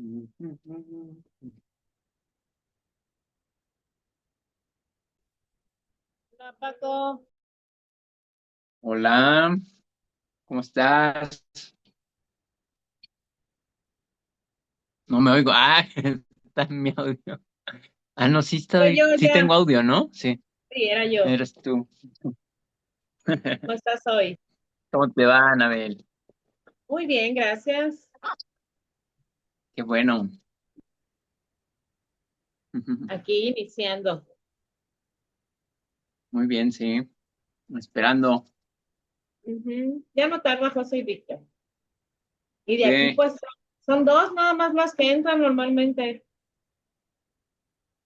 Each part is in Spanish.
Hola, Paco. Hola, ¿cómo estás? No me oigo. Ah, está en mi audio. Ah, no, Soy yo sí ya. tengo audio, ¿no? Sí, Sí, era yo. eres tú. ¿Cómo estás hoy? ¿Cómo te va, Anabel? Muy bien, gracias. Qué bueno. Aquí iniciando. Muy bien, sí. Esperando. Ujú. Ya no tarda José y Víctor. Y de aquí, Sí, pues, son dos nada más las que entran normalmente.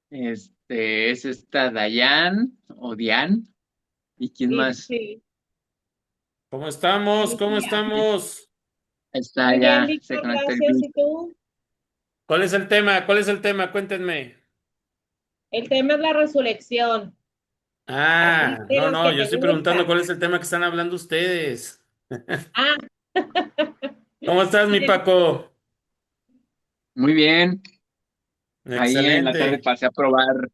es esta Dayan o Diane. ¿Y quién Y más? sí, ¿Cómo estamos? y ¿Cómo estamos? Está muy bien, ya, se Víctor, conectó el gracias. Vic. ¿Y tú? ¿Cuál es el tema? ¿Cuál es el tema? Cuéntenme. El tema es la resurrección. Así Ah, de no, los no, que yo te estoy preguntando gusta. cuál es el tema que están hablando ustedes. Ah, ¿Cómo estás, mi Paco? Muy bien. Ahí en la tarde Excelente. pasé a probar,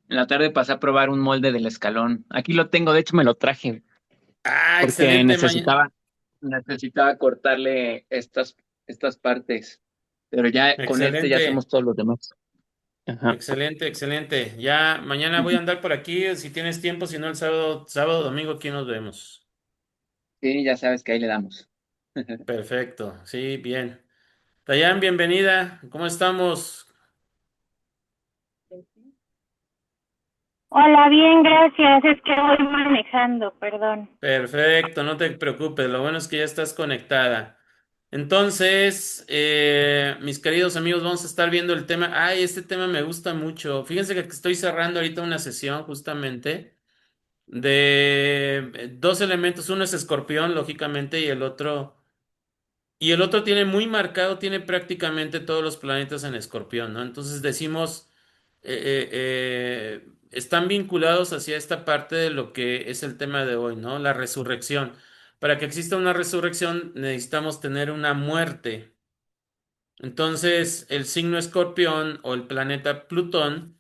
en la tarde pasé a probar un molde del escalón. Aquí lo tengo, de hecho me lo traje Ah, porque excelente. necesitaba cortarle estas partes, pero ya con este ya Excelente. hacemos todos los demás. Ajá. Excelente, excelente. Ya mañana voy a andar por aquí, si tienes tiempo, si no el sábado, domingo aquí nos vemos. Sí, ya sabes que ahí le damos. Perfecto. Sí, bien. Dayan, bienvenida. ¿Cómo estamos? Hola, bien, gracias. Es que voy manejando, perdón. Perfecto, no te preocupes, lo bueno es que ya estás conectada. Entonces, mis queridos amigos, vamos a estar viendo el tema. Ay, este tema me gusta mucho. Fíjense que estoy cerrando ahorita una sesión justamente de dos elementos. Uno es Escorpión, lógicamente, y el otro tiene muy marcado, tiene prácticamente todos los planetas en Escorpión, ¿no? Entonces decimos, están vinculados hacia esta parte de lo que es el tema de hoy, ¿no? La resurrección. Para que exista una resurrección necesitamos tener una muerte. Entonces, el signo Escorpión o el planeta Plutón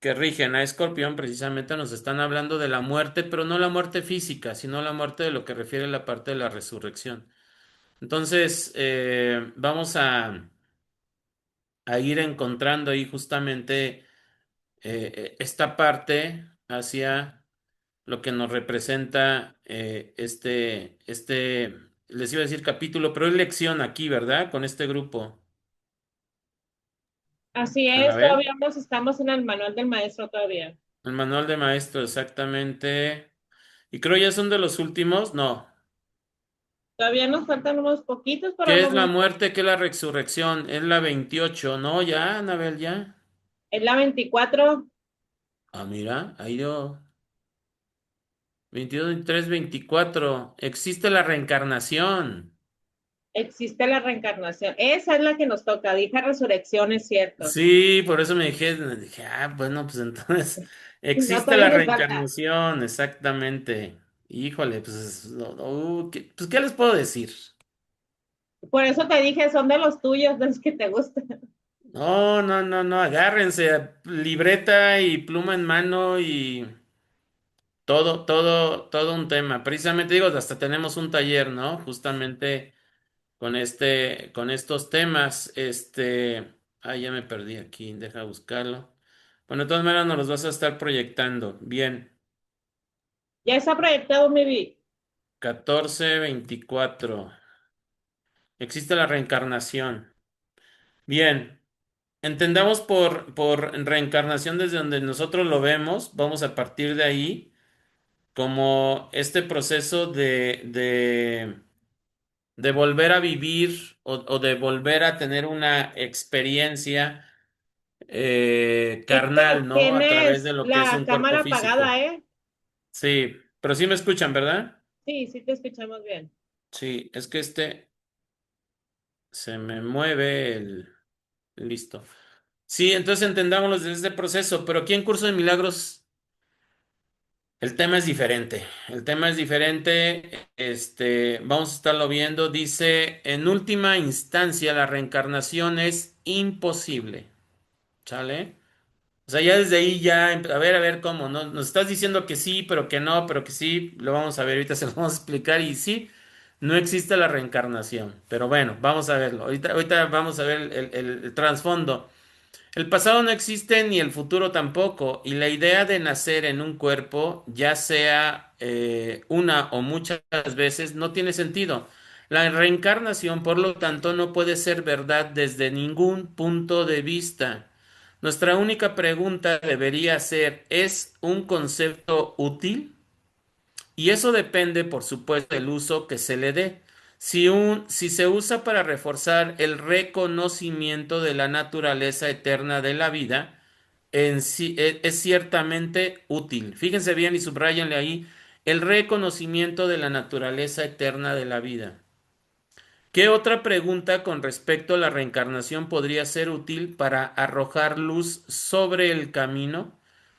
que rigen a Escorpión precisamente nos están hablando de la muerte, pero no la muerte física, sino la muerte de lo que refiere a la parte de la resurrección. Entonces, vamos a ir encontrando ahí justamente esta parte hacia lo que nos representa les iba a decir capítulo, pero es lección aquí, ¿verdad? Con este grupo. así es, Anabel, todavía estamos en el manual del maestro todavía. el manual de maestro, exactamente. Y creo ya son de los últimos, no. Todavía nos faltan unos poquitos, pero ¿Qué no es la mucho. muerte? ¿Qué es la resurrección? Es la 28, ¿no? Ya, Anabel, ya. Es la 24. Ah, mira, ahí yo. 22, 23, 24. Existe la reencarnación. Existe la reencarnación. Esa es la que nos toca. Dije resurrección, es cierto. Sí, por eso me dije, bueno, pues entonces No, existe todavía la nos falta. reencarnación, exactamente. Híjole, pues, ¿qué les puedo decir? Por eso te dije, son de los tuyos, de los que te gustan. No, no, no, no, agárrense, libreta y pluma en mano y todo un tema. Precisamente digo, hasta tenemos un taller, ¿no? Justamente con estos temas, ya me perdí aquí, deja buscarlo. Bueno, de todas maneras nos los vas a estar proyectando. Bien, Ya está proyectado mi vida. 14-24. Existe la reencarnación. Bien, entendamos por reencarnación desde donde nosotros lo vemos, vamos a partir de ahí como este proceso de volver a vivir o de volver a tener una experiencia Víctor, carnal, ¿no? A través tienes de lo que es la un cuerpo cámara apagada, físico. ¿eh? Sí, pero sí me escuchan, ¿verdad? Sí, sí te escuchamos bien. Sí, es que se me mueve listo. Sí, entonces entendámoslo desde este proceso, pero aquí en Curso de Milagros El tema es diferente. El tema es diferente. Vamos a estarlo viendo. Dice, en última instancia, la reencarnación es imposible. ¿Sale? O sea, ya desde ahí ya, a ver cómo, ¿no? Nos estás diciendo que sí, pero que no, pero que sí. Lo vamos a ver, ahorita se lo vamos a explicar. Y sí, no existe la reencarnación. Pero bueno, vamos a verlo. Ahorita vamos a ver el trasfondo. El pasado no existe ni el futuro tampoco, y la idea de nacer en un cuerpo, ya sea una o muchas veces, no tiene sentido. La reencarnación, por lo tanto, no puede ser verdad desde ningún punto de vista. Nuestra única pregunta debería ser, ¿es un concepto útil? Y eso depende, por supuesto, del uso que se le dé. Si se usa para reforzar el reconocimiento de la naturaleza eterna de la vida, en sí es ciertamente útil. Fíjense bien y subrayenle ahí el reconocimiento de la naturaleza eterna de la vida. ¿Qué otra pregunta con respecto a la reencarnación podría ser útil para arrojar luz sobre el camino?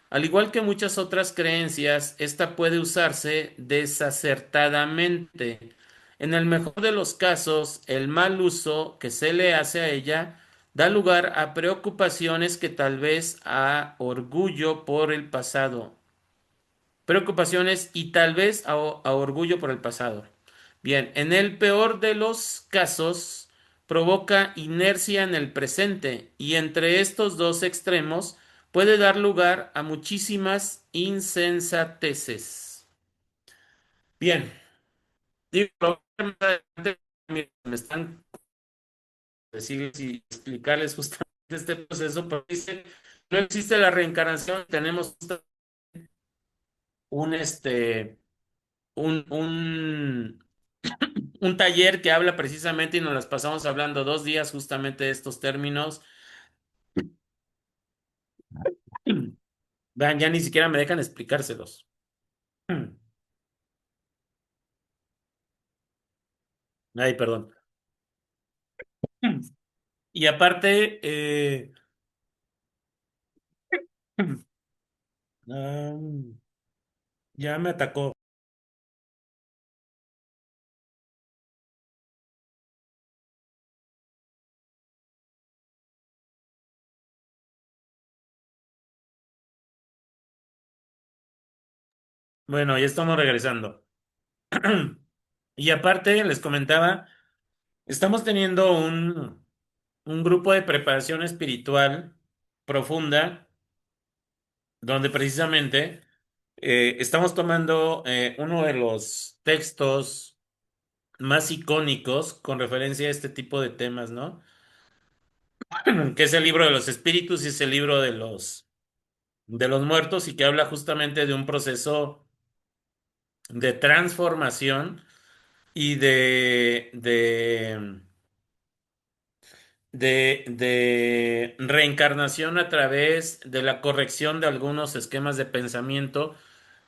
Al igual que muchas otras creencias, esta puede usarse desacertadamente. En el mejor de los casos, el mal uso que se le hace a ella da lugar a preocupaciones que tal vez a orgullo por el pasado. Preocupaciones y tal vez a orgullo por el pasado. Bien, en el peor de los casos, provoca inercia en el presente y entre estos dos extremos puede dar lugar a muchísimas insensateces. Bien, digo, más adelante, me están decirles y explicarles justamente este proceso, pero dice, no existe la reencarnación, tenemos un un, un, un taller que habla precisamente y nos las pasamos hablando 2 días justamente de estos términos. Vean, ya ni siquiera me dejan explicárselos. Ay, perdón. Y aparte, ah, ya me atacó. Bueno, ya estamos regresando. Y aparte, les comentaba, estamos teniendo un grupo de preparación espiritual profunda, donde precisamente estamos tomando uno de los textos más icónicos con referencia a este tipo de temas, ¿no? Que es el libro de los espíritus y es el libro de los muertos y que habla justamente de un proceso de transformación y de reencarnación a través de la corrección de algunos esquemas de pensamiento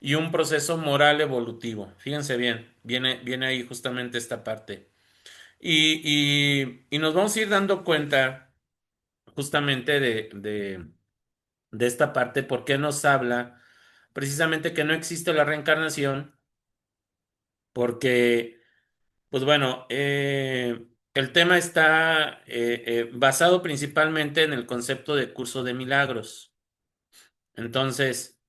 y un proceso moral evolutivo. Fíjense bien, viene ahí justamente esta parte. Y nos vamos a ir dando cuenta justamente de esta parte, porque nos habla precisamente que no existe la reencarnación, porque, pues bueno, el tema está basado principalmente en el concepto de curso de milagros. Entonces,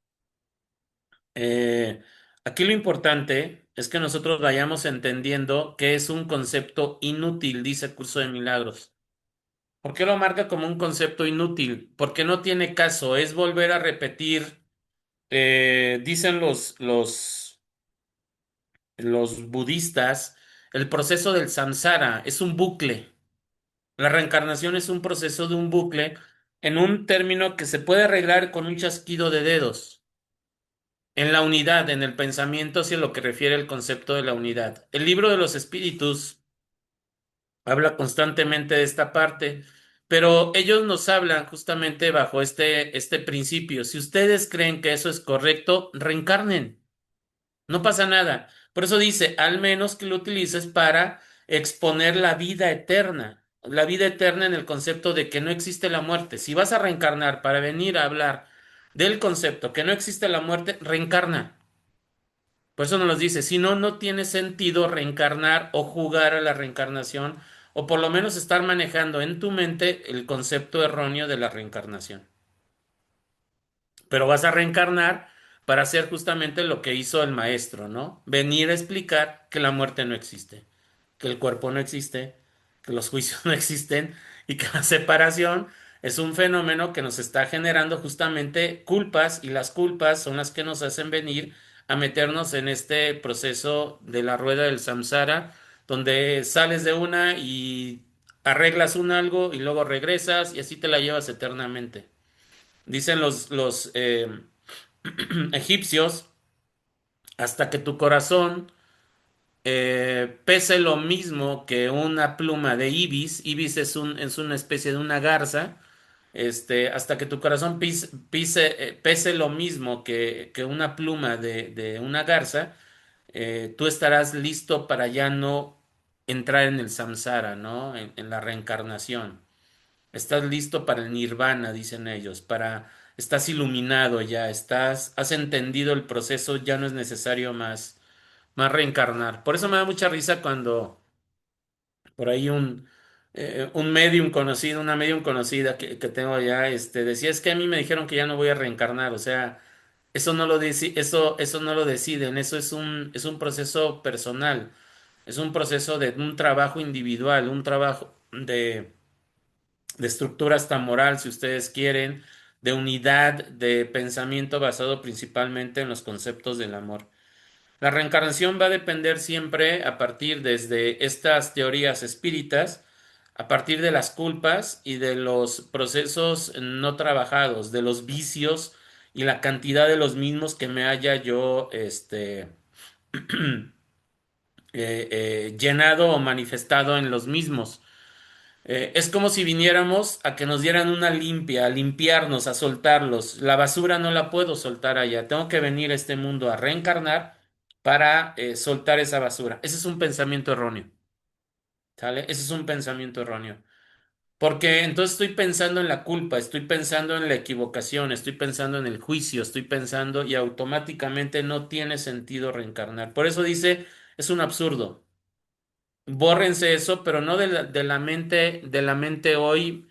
eh, aquí lo importante es que nosotros vayamos entendiendo que es un concepto inútil, dice curso de milagros. ¿Por qué lo marca como un concepto inútil? Porque no tiene caso, es volver a repetir, dicen los budistas, el proceso del samsara es un bucle. La reencarnación es un proceso de un bucle en un término que se puede arreglar con un chasquido de dedos. En la unidad, en el pensamiento, hacia lo que refiere el concepto de la unidad. El libro de los espíritus habla constantemente de esta parte, pero ellos nos hablan justamente bajo este principio. Si ustedes creen que eso es correcto, reencarnen. No pasa nada. Por eso dice, al menos que lo utilices para exponer la vida eterna. La vida eterna en el concepto de que no existe la muerte. Si vas a reencarnar para venir a hablar del concepto que no existe la muerte, reencarna. Por eso nos los dice, si no, no tiene sentido reencarnar o jugar a la reencarnación, o por lo menos estar manejando en tu mente el concepto erróneo de la reencarnación. Pero vas a reencarnar para hacer justamente lo que hizo el maestro, ¿no? Venir a explicar que la muerte no existe, que el cuerpo no existe, que los juicios no existen y que la separación es un fenómeno que nos está generando justamente culpas, y las culpas son las que nos hacen venir a meternos en este proceso de la rueda del samsara, donde sales de una y arreglas un algo y luego regresas y así te la llevas eternamente. Dicen los egipcios, hasta que tu corazón pese lo mismo que una pluma de ibis. Ibis es una especie de una garza. Hasta que tu corazón pese lo mismo que una pluma de una garza, tú estarás listo para ya no entrar en el samsara, ¿no? En la reencarnación. Estás listo para el nirvana, dicen ellos, estás iluminado ya, has entendido el proceso, ya no es necesario más reencarnar. Por eso me da mucha risa cuando por ahí un medium conocido, una medium conocida que tengo ya, decía, es que a mí me dijeron que ya no voy a reencarnar. O sea, eso no lo deciden, eso es un proceso personal, es un proceso de un trabajo individual, un trabajo de estructura hasta moral, si ustedes quieren, de unidad de pensamiento basado principalmente en los conceptos del amor. La reencarnación va a depender siempre a partir desde estas teorías espíritas, a partir de las culpas y de los procesos no trabajados, de los vicios y la cantidad de los mismos que me haya yo llenado o manifestado en los mismos. Es como si viniéramos a que nos dieran una limpia, a limpiarnos, a soltarlos. La basura no la puedo soltar allá. Tengo que venir a este mundo a reencarnar para soltar esa basura. Ese es un pensamiento erróneo, ¿sale? Ese es un pensamiento erróneo. Porque entonces estoy pensando en la culpa, estoy pensando en la equivocación, estoy pensando en el juicio, estoy pensando y automáticamente no tiene sentido reencarnar. Por eso dice, es un absurdo. Bórrense eso, pero no de la mente hoy,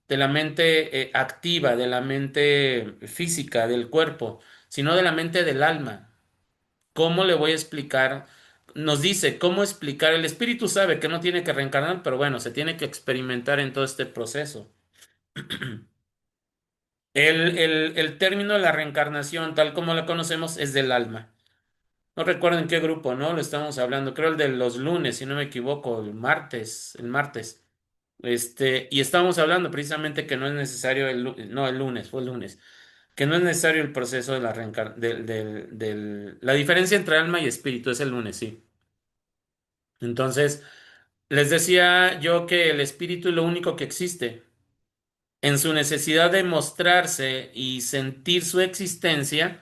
de la mente activa, de la mente física, del cuerpo, sino de la mente del alma. ¿Cómo le voy a explicar? Nos dice cómo explicar. El espíritu sabe que no tiene que reencarnar, pero bueno, se tiene que experimentar en todo este proceso. El término de la reencarnación, tal como la conocemos, es del alma. No recuerdo en qué grupo, ¿no? Lo estamos hablando. Creo el de los lunes, si no me equivoco, el martes. Y estamos hablando precisamente que no es necesario no, el lunes, fue el lunes, que no es necesario el proceso de la la diferencia entre alma y espíritu es el lunes, sí. Entonces, les decía yo que el espíritu es lo único que existe. En su necesidad de mostrarse y sentir su existencia,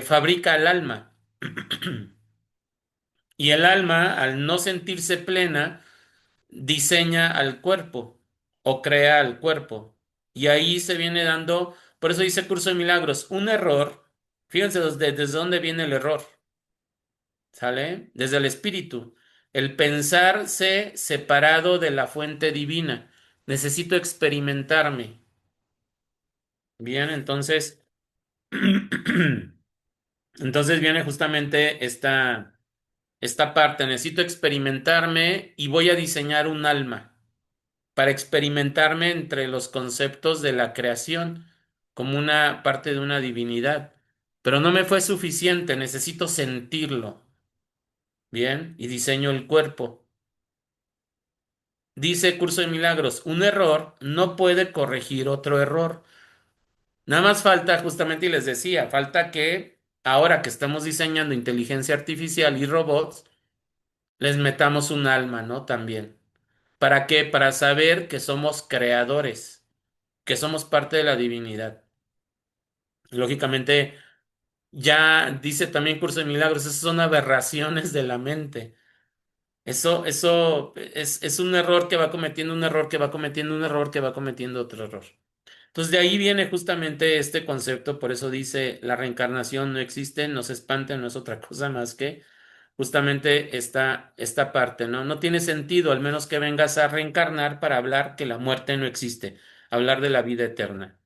fabrica el alma. Y el alma, al no sentirse plena, diseña al cuerpo o crea al cuerpo. Y ahí se viene dando, por eso dice Curso de Milagros, un error. Fíjense desde dónde viene el error. ¿Sale? Desde el espíritu. El pensarse separado de la fuente divina. Necesito experimentarme. Bien, entonces, entonces viene justamente esta parte. Necesito experimentarme y voy a diseñar un alma para experimentarme entre los conceptos de la creación como una parte de una divinidad. Pero no me fue suficiente, necesito sentirlo. Bien, y diseño el cuerpo. Dice Curso de Milagros, un error no puede corregir otro error. Nada más falta, justamente, y les decía, falta que ahora que estamos diseñando inteligencia artificial y robots, les metamos un alma, ¿no? También. ¿Para qué? Para saber que somos creadores, que somos parte de la divinidad. Lógicamente, ya dice también Curso de Milagros, esas son aberraciones de la mente. Eso es un error que va cometiendo un error que va cometiendo un error que va cometiendo otro error. Entonces de ahí viene justamente este concepto, por eso dice la reencarnación no existe, no se espanten, no es otra cosa más que justamente esta parte, ¿no? No tiene sentido, al menos que vengas a reencarnar para hablar que la muerte no existe, hablar de la vida eterna.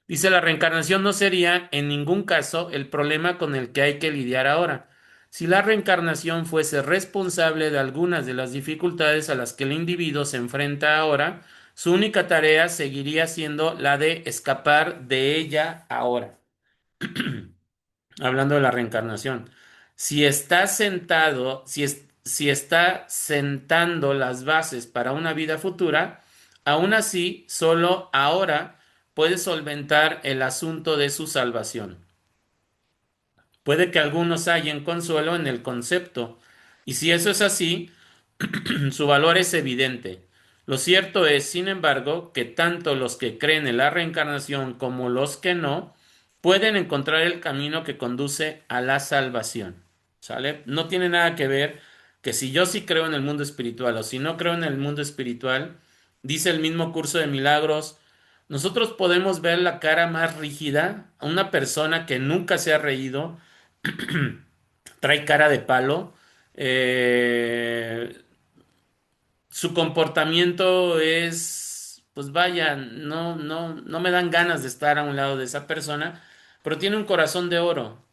Dice, la reencarnación no sería en ningún caso el problema con el que hay que lidiar ahora. Si la reencarnación fuese responsable de algunas de las dificultades a las que el individuo se enfrenta ahora, su única tarea seguiría siendo la de escapar de ella ahora. Hablando de la reencarnación. Si está sentado, si está sentando las bases para una vida futura, aún así, solo ahora puede solventar el asunto de su salvación. Puede que algunos hallen consuelo en el concepto, y si eso es así, su valor es evidente. Lo cierto es, sin embargo, que tanto los que creen en la reencarnación como los que no pueden encontrar el camino que conduce a la salvación. ¿Sale? No tiene nada que ver que si yo sí creo en el mundo espiritual o si no creo en el mundo espiritual, dice el mismo curso de milagros, nosotros podemos ver la cara más rígida a una persona que nunca se ha reído, trae cara de palo, eh, su comportamiento es, pues vaya, no me dan ganas de estar a un lado de esa persona, pero tiene un corazón de oro.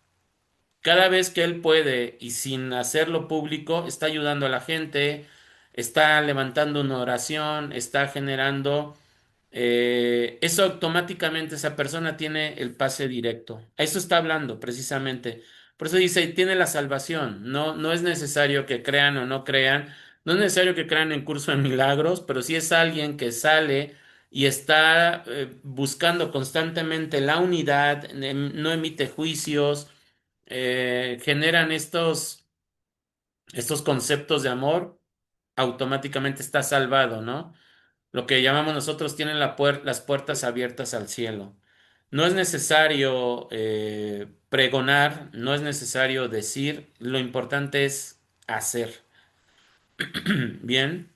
Cada vez que él puede y sin hacerlo público, está ayudando a la gente, está levantando una oración, está generando, eso automáticamente esa persona tiene el pase directo. A eso está hablando precisamente. Por eso dice, tiene la salvación. No es necesario que crean o no crean, no es necesario que crean en curso de milagros, pero si es alguien que sale y está buscando constantemente la unidad, no emite juicios, generan estos conceptos de amor, automáticamente está salvado, ¿no? Lo que llamamos nosotros tienen las puertas abiertas al cielo. No es necesario pregonar, no es necesario decir, lo importante es hacer. Bien,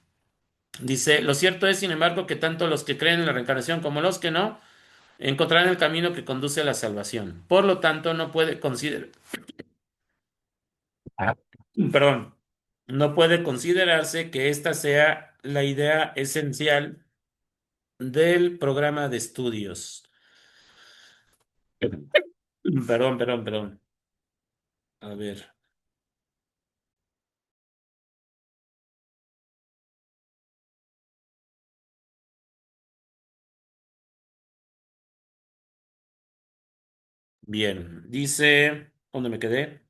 dice, lo cierto es, sin embargo, que tanto los que creen en la reencarnación como los que no, encontrarán el camino que conduce a la salvación. Por lo tanto, no puede considerar, perdón, no puede considerarse que esta sea la idea esencial del programa de estudios. Perdón. A ver. Bien. Dice, ¿dónde me quedé?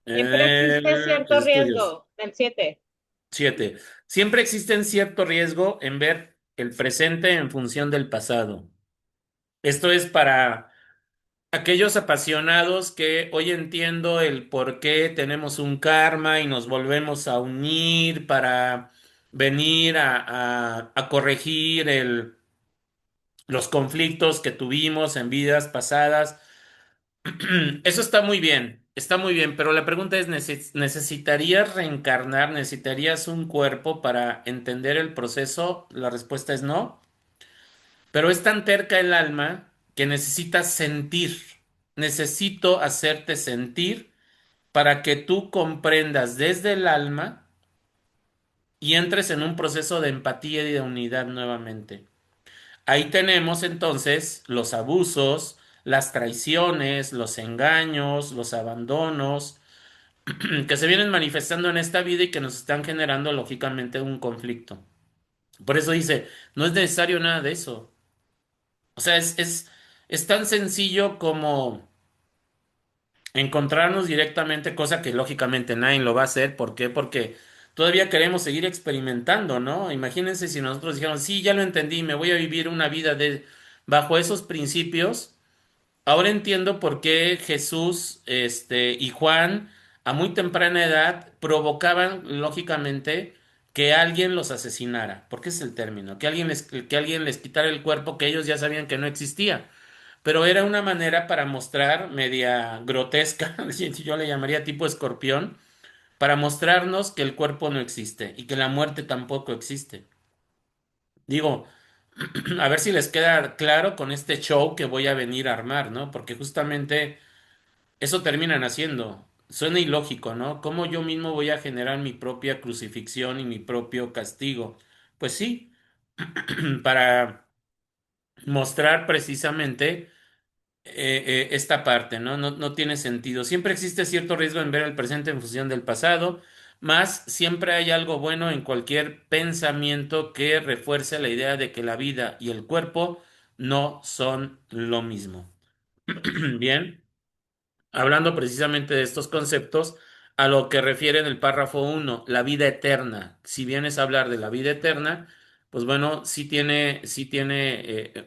Siempre existe cierto Estudios. riesgo, el 7. 7. Siempre existe cierto riesgo en ver el presente en función del pasado. Esto es para aquellos apasionados que hoy entiendo el por qué tenemos un karma y nos volvemos a unir para venir a corregir los conflictos que tuvimos en vidas pasadas. Eso está muy bien, pero la pregunta es, ¿necesitarías reencarnar? ¿Necesitarías un cuerpo para entender el proceso? La respuesta es no, pero es tan terca el alma que necesitas sentir. Necesito hacerte sentir para que tú comprendas desde el alma y entres en un proceso de empatía y de unidad nuevamente. Ahí tenemos entonces los abusos, las traiciones, los engaños, los abandonos que se vienen manifestando en esta vida y que nos están generando lógicamente un conflicto. Por eso dice, no es necesario nada de eso. O sea, es tan sencillo como encontrarnos directamente, cosa que lógicamente nadie lo va a hacer. ¿Por qué? Porque todavía queremos seguir experimentando, ¿no? Imagínense si nosotros dijéramos, sí, ya lo entendí, me voy a vivir una vida bajo esos principios. Ahora entiendo por qué Jesús, y Juan, a muy temprana edad, provocaban, lógicamente, que alguien los asesinara. Porque ese es el término, que alguien les quitara el cuerpo que ellos ya sabían que no existía. Pero era una manera para mostrar, media grotesca, yo le llamaría tipo escorpión, para mostrarnos que el cuerpo no existe y que la muerte tampoco existe. Digo, A ver si les queda claro con este show que voy a venir a armar, ¿no? Porque justamente eso terminan haciendo. Suena ilógico, ¿no? ¿Cómo yo mismo voy a generar mi propia crucifixión y mi propio castigo? Pues sí, para mostrar precisamente esta parte, ¿no? No tiene sentido. Siempre existe cierto riesgo en ver el presente en función del pasado, más siempre hay algo bueno en cualquier pensamiento que refuerce la idea de que la vida y el cuerpo no son lo mismo. Bien, hablando precisamente de estos conceptos, a lo que refiere en el párrafo uno, la vida eterna. Si vienes a hablar de la vida eterna, pues bueno, sí tiene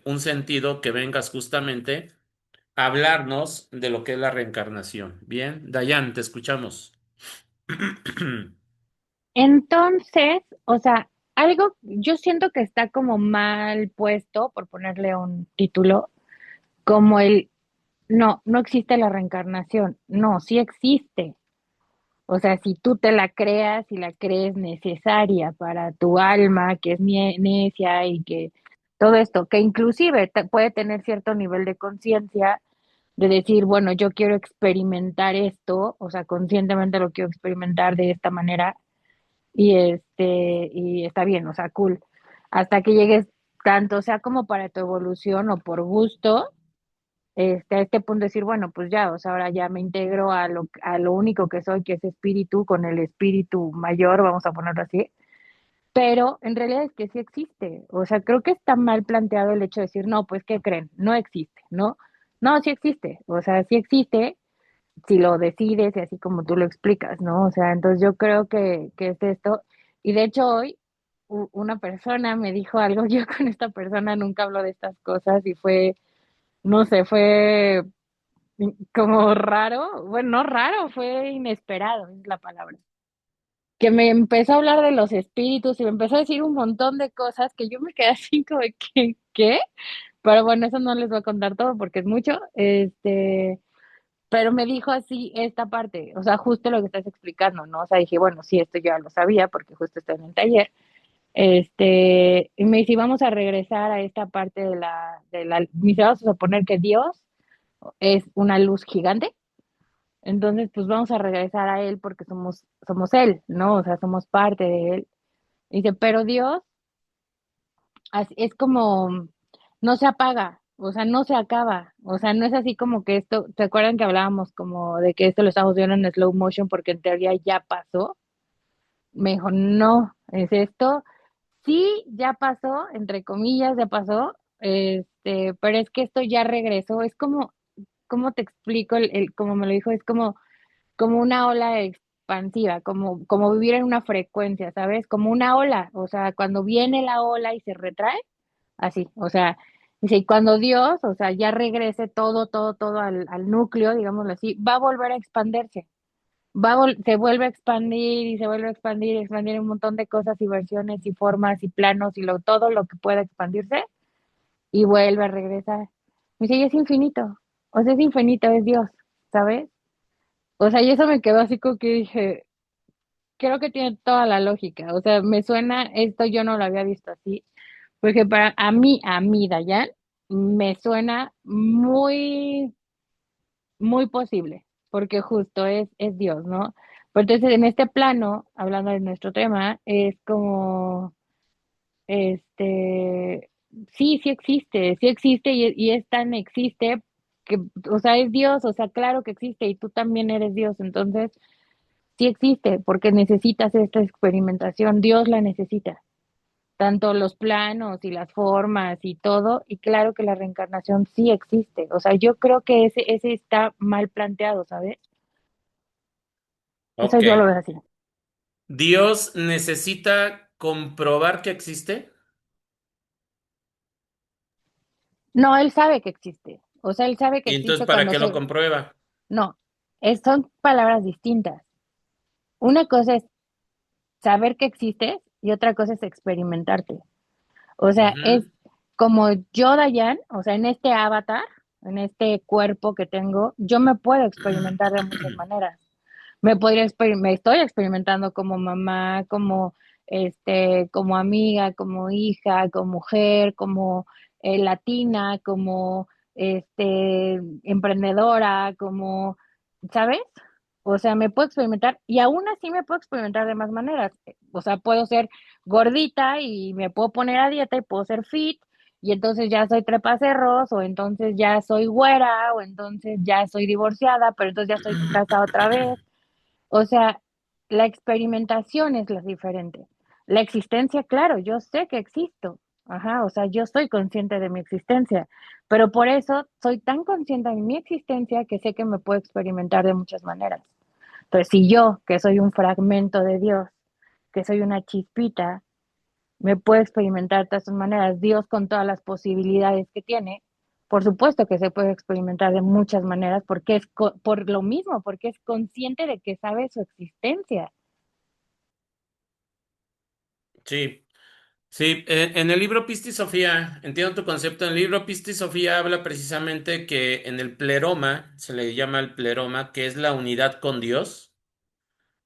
un sentido que vengas justamente hablarnos de lo que es la reencarnación. Bien, Dayan, te escuchamos. Entonces, o sea, algo, yo siento que está como mal puesto, por ponerle un título, como no, no existe la reencarnación. No, sí existe. O sea, si tú te la creas y la crees necesaria para tu alma, que es necia y que todo esto, que inclusive puede tener cierto nivel de conciencia de decir, bueno, yo quiero experimentar esto, o sea, conscientemente lo quiero experimentar de esta manera y está bien, o sea, cool. Hasta que llegues tanto sea como para tu evolución o por gusto, a este punto decir, bueno, pues ya, o sea, ahora ya me integro a lo único que soy, que es espíritu, con el espíritu mayor, vamos a ponerlo así, pero en realidad es que sí existe, o sea, creo que está mal planteado el hecho de decir, no, pues, ¿qué creen? No existe, ¿no? No, sí existe, o sea, sí existe si lo decides y así como tú lo explicas, ¿no? O sea, entonces yo creo que es esto, y de hecho hoy una persona me dijo algo, yo con esta persona nunca hablo de estas cosas y fue, no sé, fue como raro, bueno, no raro, fue inesperado, es la palabra. Que me empezó a hablar de los espíritus y me empezó a decir un montón de cosas que yo me quedé así como de que, ¿qué? Pero bueno, eso no les voy a contar todo porque es mucho, pero me dijo así esta parte, o sea, justo lo que estás explicando, ¿no? O sea, dije, bueno, sí, esto yo ya lo sabía porque justo está en el taller. Y me dice, vamos a regresar a esta parte me dice, vamos a suponer que Dios es una luz gigante. Entonces, pues vamos a regresar a él porque somos él, ¿no? O sea, somos parte de él. Dice, pero Dios es como, no se apaga, o sea, no se acaba, o sea, no es así como que esto, ¿se acuerdan que hablábamos como de que esto lo estamos viendo en slow motion porque en teoría ya pasó? Me dijo, no, es esto, sí, ya pasó, entre comillas, ya pasó, pero es que esto ya regresó, es como, ¿cómo te explico? Como me lo dijo, es como una ola expansiva, como vivir en una frecuencia, ¿sabes? Como una ola, o sea, cuando viene la ola y se retrae, así, o sea, dice, y cuando Dios, o sea, ya regrese todo al núcleo, digámoslo así, va a volver a expandirse, se vuelve a expandir y se vuelve a expandir y expandir un montón de cosas y versiones y formas y planos y todo lo que pueda expandirse y vuelve a regresar. Me dice, y es infinito, o sea, es infinito, es Dios, ¿sabes? O sea, y eso me quedó así como que dije, creo que tiene toda la lógica. O sea, me suena, esto yo no lo había visto así, porque para a mí, Dayan, me suena muy, muy posible, porque justo es Dios, ¿no? Pero entonces, en este plano, hablando de nuestro tema, es como, este, sí existe y es tan existe que, o sea, es Dios, o sea, claro que existe y tú también eres Dios, entonces sí existe, porque necesitas esta experimentación, Dios la necesita, tanto los planos y las formas y todo, y claro que la reencarnación sí existe, o sea, yo creo que ese está mal planteado, ¿sabes? Eso Ok. yo lo veo así. ¿Dios necesita comprobar que existe? No, él sabe que existe, o sea, él sabe que ¿Y entonces existe para cuando qué lo comprueba? no, son palabras distintas. Una cosa es saber que existes y otra cosa es experimentarte. O sea, es Ujú. como yo, Dayan, o sea, en este avatar, en este cuerpo que tengo, yo me puedo experimentar de muchas maneras. Me estoy experimentando como mamá, como como amiga, como hija, como mujer, como latina, como emprendedora, como, ¿sabes? O sea, me puedo experimentar y aún así me puedo experimentar de más maneras. O sea, puedo ser gordita y me puedo poner a dieta y puedo ser fit y entonces ya soy trepacerros o entonces ya soy güera o entonces ya soy divorciada, pero entonces ya estoy casada otra vez. O sea, la experimentación es lo diferente. La existencia, claro, yo sé que existo. Ajá, o sea, yo soy consciente de mi existencia, pero por eso soy tan consciente de mi existencia que sé que me puedo experimentar de muchas maneras. Entonces, si yo, que soy un fragmento de Dios, que soy una chispita, me puedo experimentar de todas maneras, Dios con todas las posibilidades que tiene, por supuesto que se puede experimentar de muchas maneras porque por lo mismo, porque es consciente de que sabe su existencia. Sí, sí. En el libro Pista y Sofía, entiendo tu concepto. En el libro Pista y Sofía habla precisamente que en el pleroma, se le llama el pleroma, que es la unidad con Dios.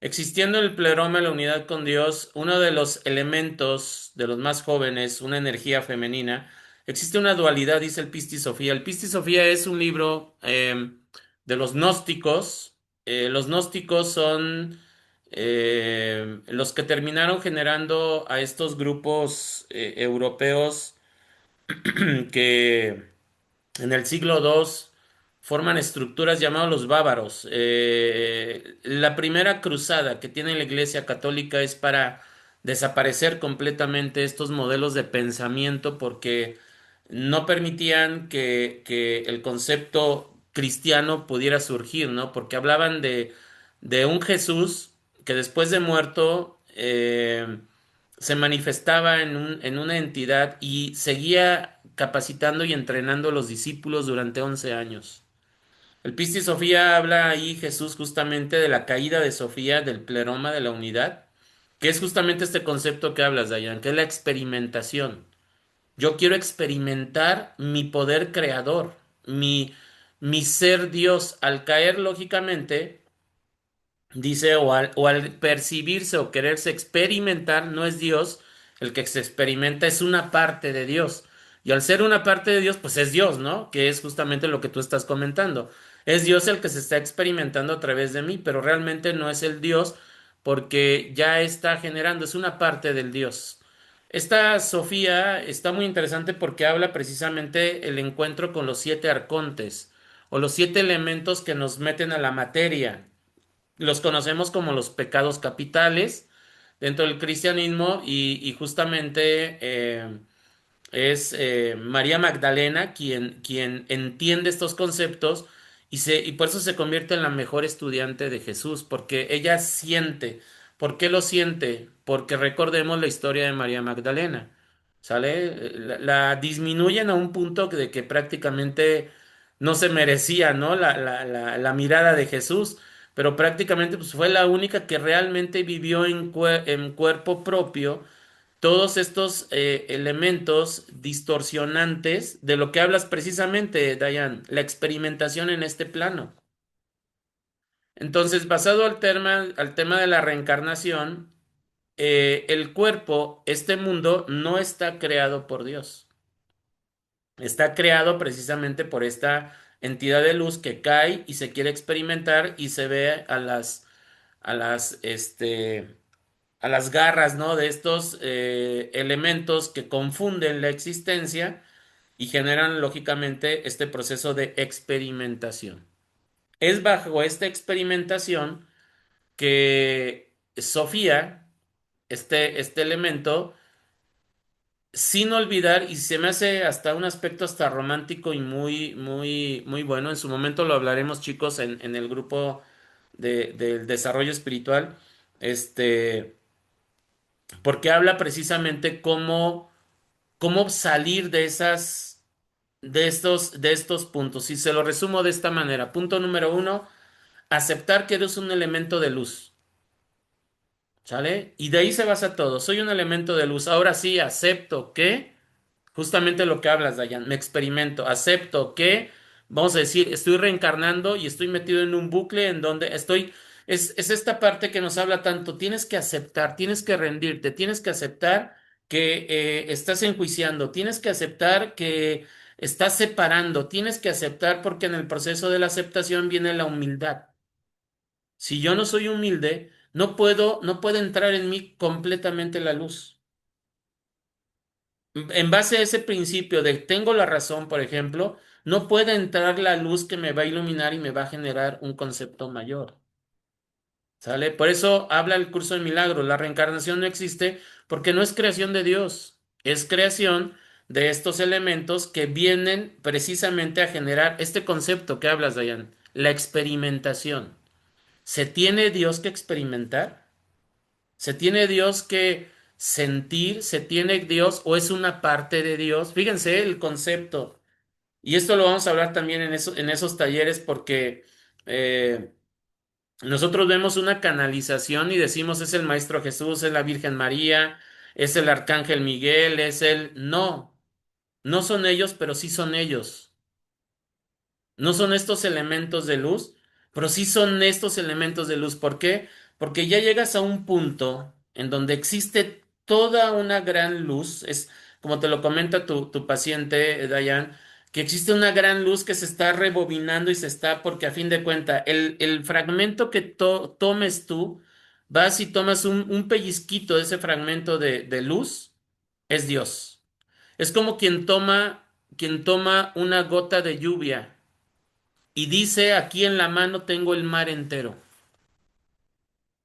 Existiendo el pleroma, la unidad con Dios, uno de los elementos de los más jóvenes, una energía femenina, existe una dualidad, dice el Pista y Sofía. El Pista y Sofía es un libro de los gnósticos. Los gnósticos son los que terminaron generando a estos grupos europeos que en el siglo II forman estructuras llamadas los bávaros. La primera cruzada que tiene la Iglesia Católica es para desaparecer completamente estos modelos de pensamiento porque no permitían que el concepto cristiano pudiera surgir, ¿no? Porque hablaban de un Jesús que después de muerto se manifestaba en una entidad y seguía capacitando y entrenando a los discípulos durante 11 años. El Pista y Sofía habla ahí Jesús justamente de la caída de Sofía, del pleroma de la unidad, que es justamente este concepto que hablas, Dayan, que es la experimentación. Yo quiero experimentar mi poder creador, mi ser Dios. Al caer, lógicamente, dice, o al percibirse o quererse experimentar, no es Dios, el que se experimenta es una parte de Dios. Y al ser una parte de Dios, pues es Dios, ¿no? Que es justamente lo que tú estás comentando. Es Dios el que se está experimentando a través de mí, pero realmente no es el Dios porque ya está generando, es una parte del Dios. Esta Sofía está muy interesante porque habla precisamente el encuentro con los 7 arcontes o los 7 elementos que nos meten a la materia. Los conocemos como los pecados capitales dentro del cristianismo y justamente es María Magdalena quien entiende estos conceptos y por eso se convierte en la mejor estudiante de Jesús, porque ella siente. ¿Por qué lo siente? Porque recordemos la historia de María Magdalena, ¿sale? La disminuyen a un punto de que prácticamente no se merecía, ¿no? La mirada de Jesús, pero prácticamente pues, fue la única que realmente vivió en cuerpo propio todos estos elementos distorsionantes de lo que hablas precisamente, Dayan, la experimentación en este plano. Entonces, basado al tema de la reencarnación, el cuerpo, este mundo, no está creado por Dios. Está creado precisamente por esta entidad de luz que cae y se quiere experimentar y se ve a las, este, a las garras, ¿no? De estos elementos que confunden la existencia y generan lógicamente este proceso de experimentación. Es bajo esta experimentación que Sofía, este elemento, sin olvidar, y se me hace hasta un aspecto hasta romántico y muy, muy, muy bueno. En su momento lo hablaremos, chicos, en el grupo del desarrollo espiritual. Este porque habla precisamente cómo salir de estos puntos. Y se lo resumo de esta manera. Punto número 1, aceptar que eres un elemento de luz. ¿Sale? Y de ahí se basa todo. Soy un elemento de luz. Ahora sí, acepto que, justamente lo que hablas, Dayan, me experimento. Acepto que, vamos a decir, estoy reencarnando y estoy metido en un bucle en donde es esta parte que nos habla tanto, tienes que aceptar, tienes que rendirte, tienes que aceptar que estás enjuiciando, tienes que aceptar que estás separando, tienes que aceptar porque en el proceso de la aceptación viene la humildad. Si yo no soy humilde, no puede entrar en mí completamente la luz. En base a ese principio de tengo la razón, por ejemplo, no puede entrar la luz que me va a iluminar y me va a generar un concepto mayor. ¿Sale? Por eso habla el curso de milagros. La reencarnación no existe porque no es creación de Dios, es creación de estos elementos que vienen precisamente a generar este concepto que hablas, Dayan, la experimentación. ¿Se tiene Dios que experimentar? ¿Se tiene Dios que sentir? ¿Se tiene Dios o es una parte de Dios? Fíjense el concepto. Y esto lo vamos a hablar también en esos talleres porque nosotros vemos una canalización y decimos es el Maestro Jesús, es la Virgen María, es el Arcángel Miguel, es el... No, no son ellos, pero sí son ellos. No son estos elementos de luz, pero sí son estos elementos de luz. ¿Por qué? Porque ya llegas a un punto en donde existe toda una gran luz. Es como te lo comenta tu paciente, Dayan, que existe una gran luz que se está rebobinando y se está, porque a fin de cuentas, el fragmento que tomes tú, vas y tomas un pellizquito de ese fragmento de luz, es Dios. Es como quien toma una gota de lluvia y dice, aquí en la mano tengo el mar entero.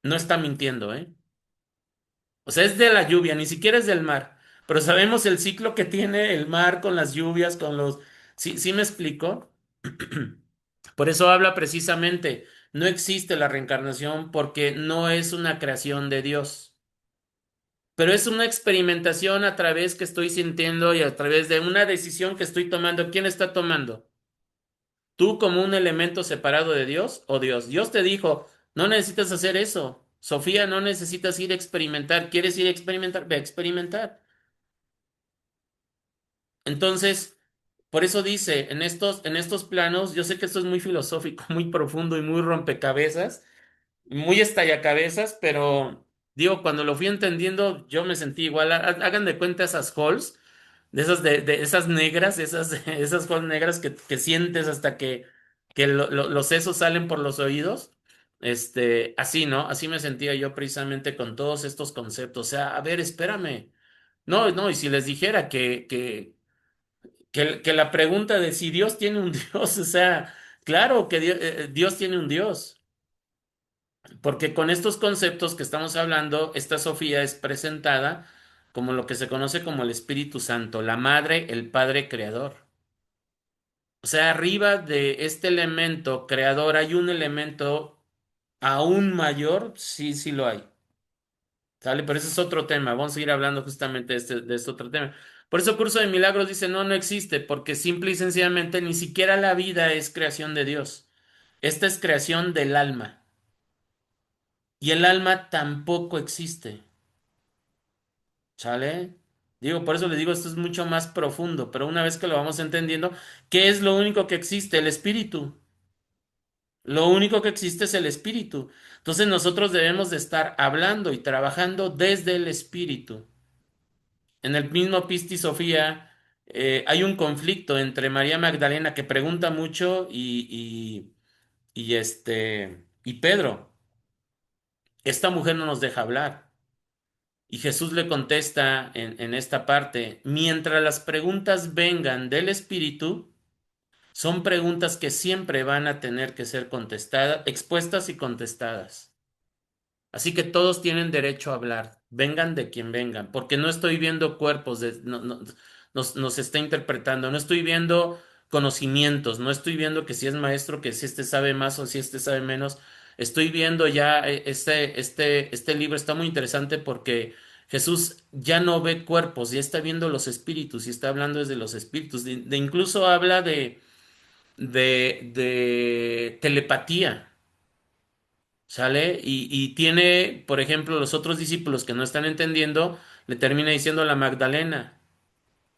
No está mintiendo, ¿eh? O sea, es de la lluvia, ni siquiera es del mar. Pero sabemos el ciclo que tiene el mar con las lluvias, con los... ¿Sí, sí me explico? Por eso habla precisamente, no existe la reencarnación porque no es una creación de Dios. Pero es una experimentación a través que estoy sintiendo y a través de una decisión que estoy tomando. ¿Quién está tomando? ¿Tú como un elemento separado de Dios o Dios? Dios te dijo, no necesitas hacer eso. Sofía, no necesitas ir a experimentar. ¿Quieres ir a experimentar? Ve a experimentar. Entonces, por eso dice, en estos planos, yo sé que esto es muy filosófico, muy profundo y muy rompecabezas, muy estallacabezas, pero digo, cuando lo fui entendiendo, yo me sentí igual. Hagan de cuenta esas halls, de esas negras, esas halls negras que sientes hasta que los sesos salen por los oídos. Así, ¿no? Así me sentía yo precisamente con todos estos conceptos. O sea, a ver, espérame. No, no, y si les dijera que la pregunta de si Dios tiene un Dios, o sea, claro que Dios tiene un Dios. Porque con estos conceptos que estamos hablando, esta Sofía es presentada como lo que se conoce como el Espíritu Santo, la Madre, el Padre Creador. O sea, arriba de este elemento creador hay un elemento aún mayor, sí, sí lo hay. ¿Sale? Pero ese es otro tema. Vamos a seguir hablando justamente de este otro tema. Por eso Curso de Milagros dice, no, no existe, porque simple y sencillamente ni siquiera la vida es creación de Dios. Esta es creación del alma. Y el alma tampoco existe. ¿Sale? Digo, por eso le digo, esto es mucho más profundo, pero una vez que lo vamos entendiendo, ¿qué es lo único que existe? El espíritu. Lo único que existe es el espíritu. Entonces nosotros debemos de estar hablando y trabajando desde el espíritu. En el mismo Pisti Sofía hay un conflicto entre María Magdalena que pregunta mucho y Pedro. Esta mujer no nos deja hablar. Y Jesús le contesta en esta parte, mientras las preguntas vengan del Espíritu, son preguntas que siempre van a tener que ser contestadas, expuestas y contestadas. Así que todos tienen derecho a hablar, vengan de quien vengan, porque no estoy viendo cuerpos, nos está interpretando, no estoy viendo conocimientos, no estoy viendo que si es maestro, que si este sabe más o si este sabe menos. Estoy viendo ya este libro está muy interesante porque Jesús ya no ve cuerpos, ya está viendo los espíritus y está hablando desde los espíritus. Incluso habla de telepatía. ¿Sale? Y tiene, por ejemplo, los otros discípulos que no están entendiendo, le termina diciendo a la Magdalena,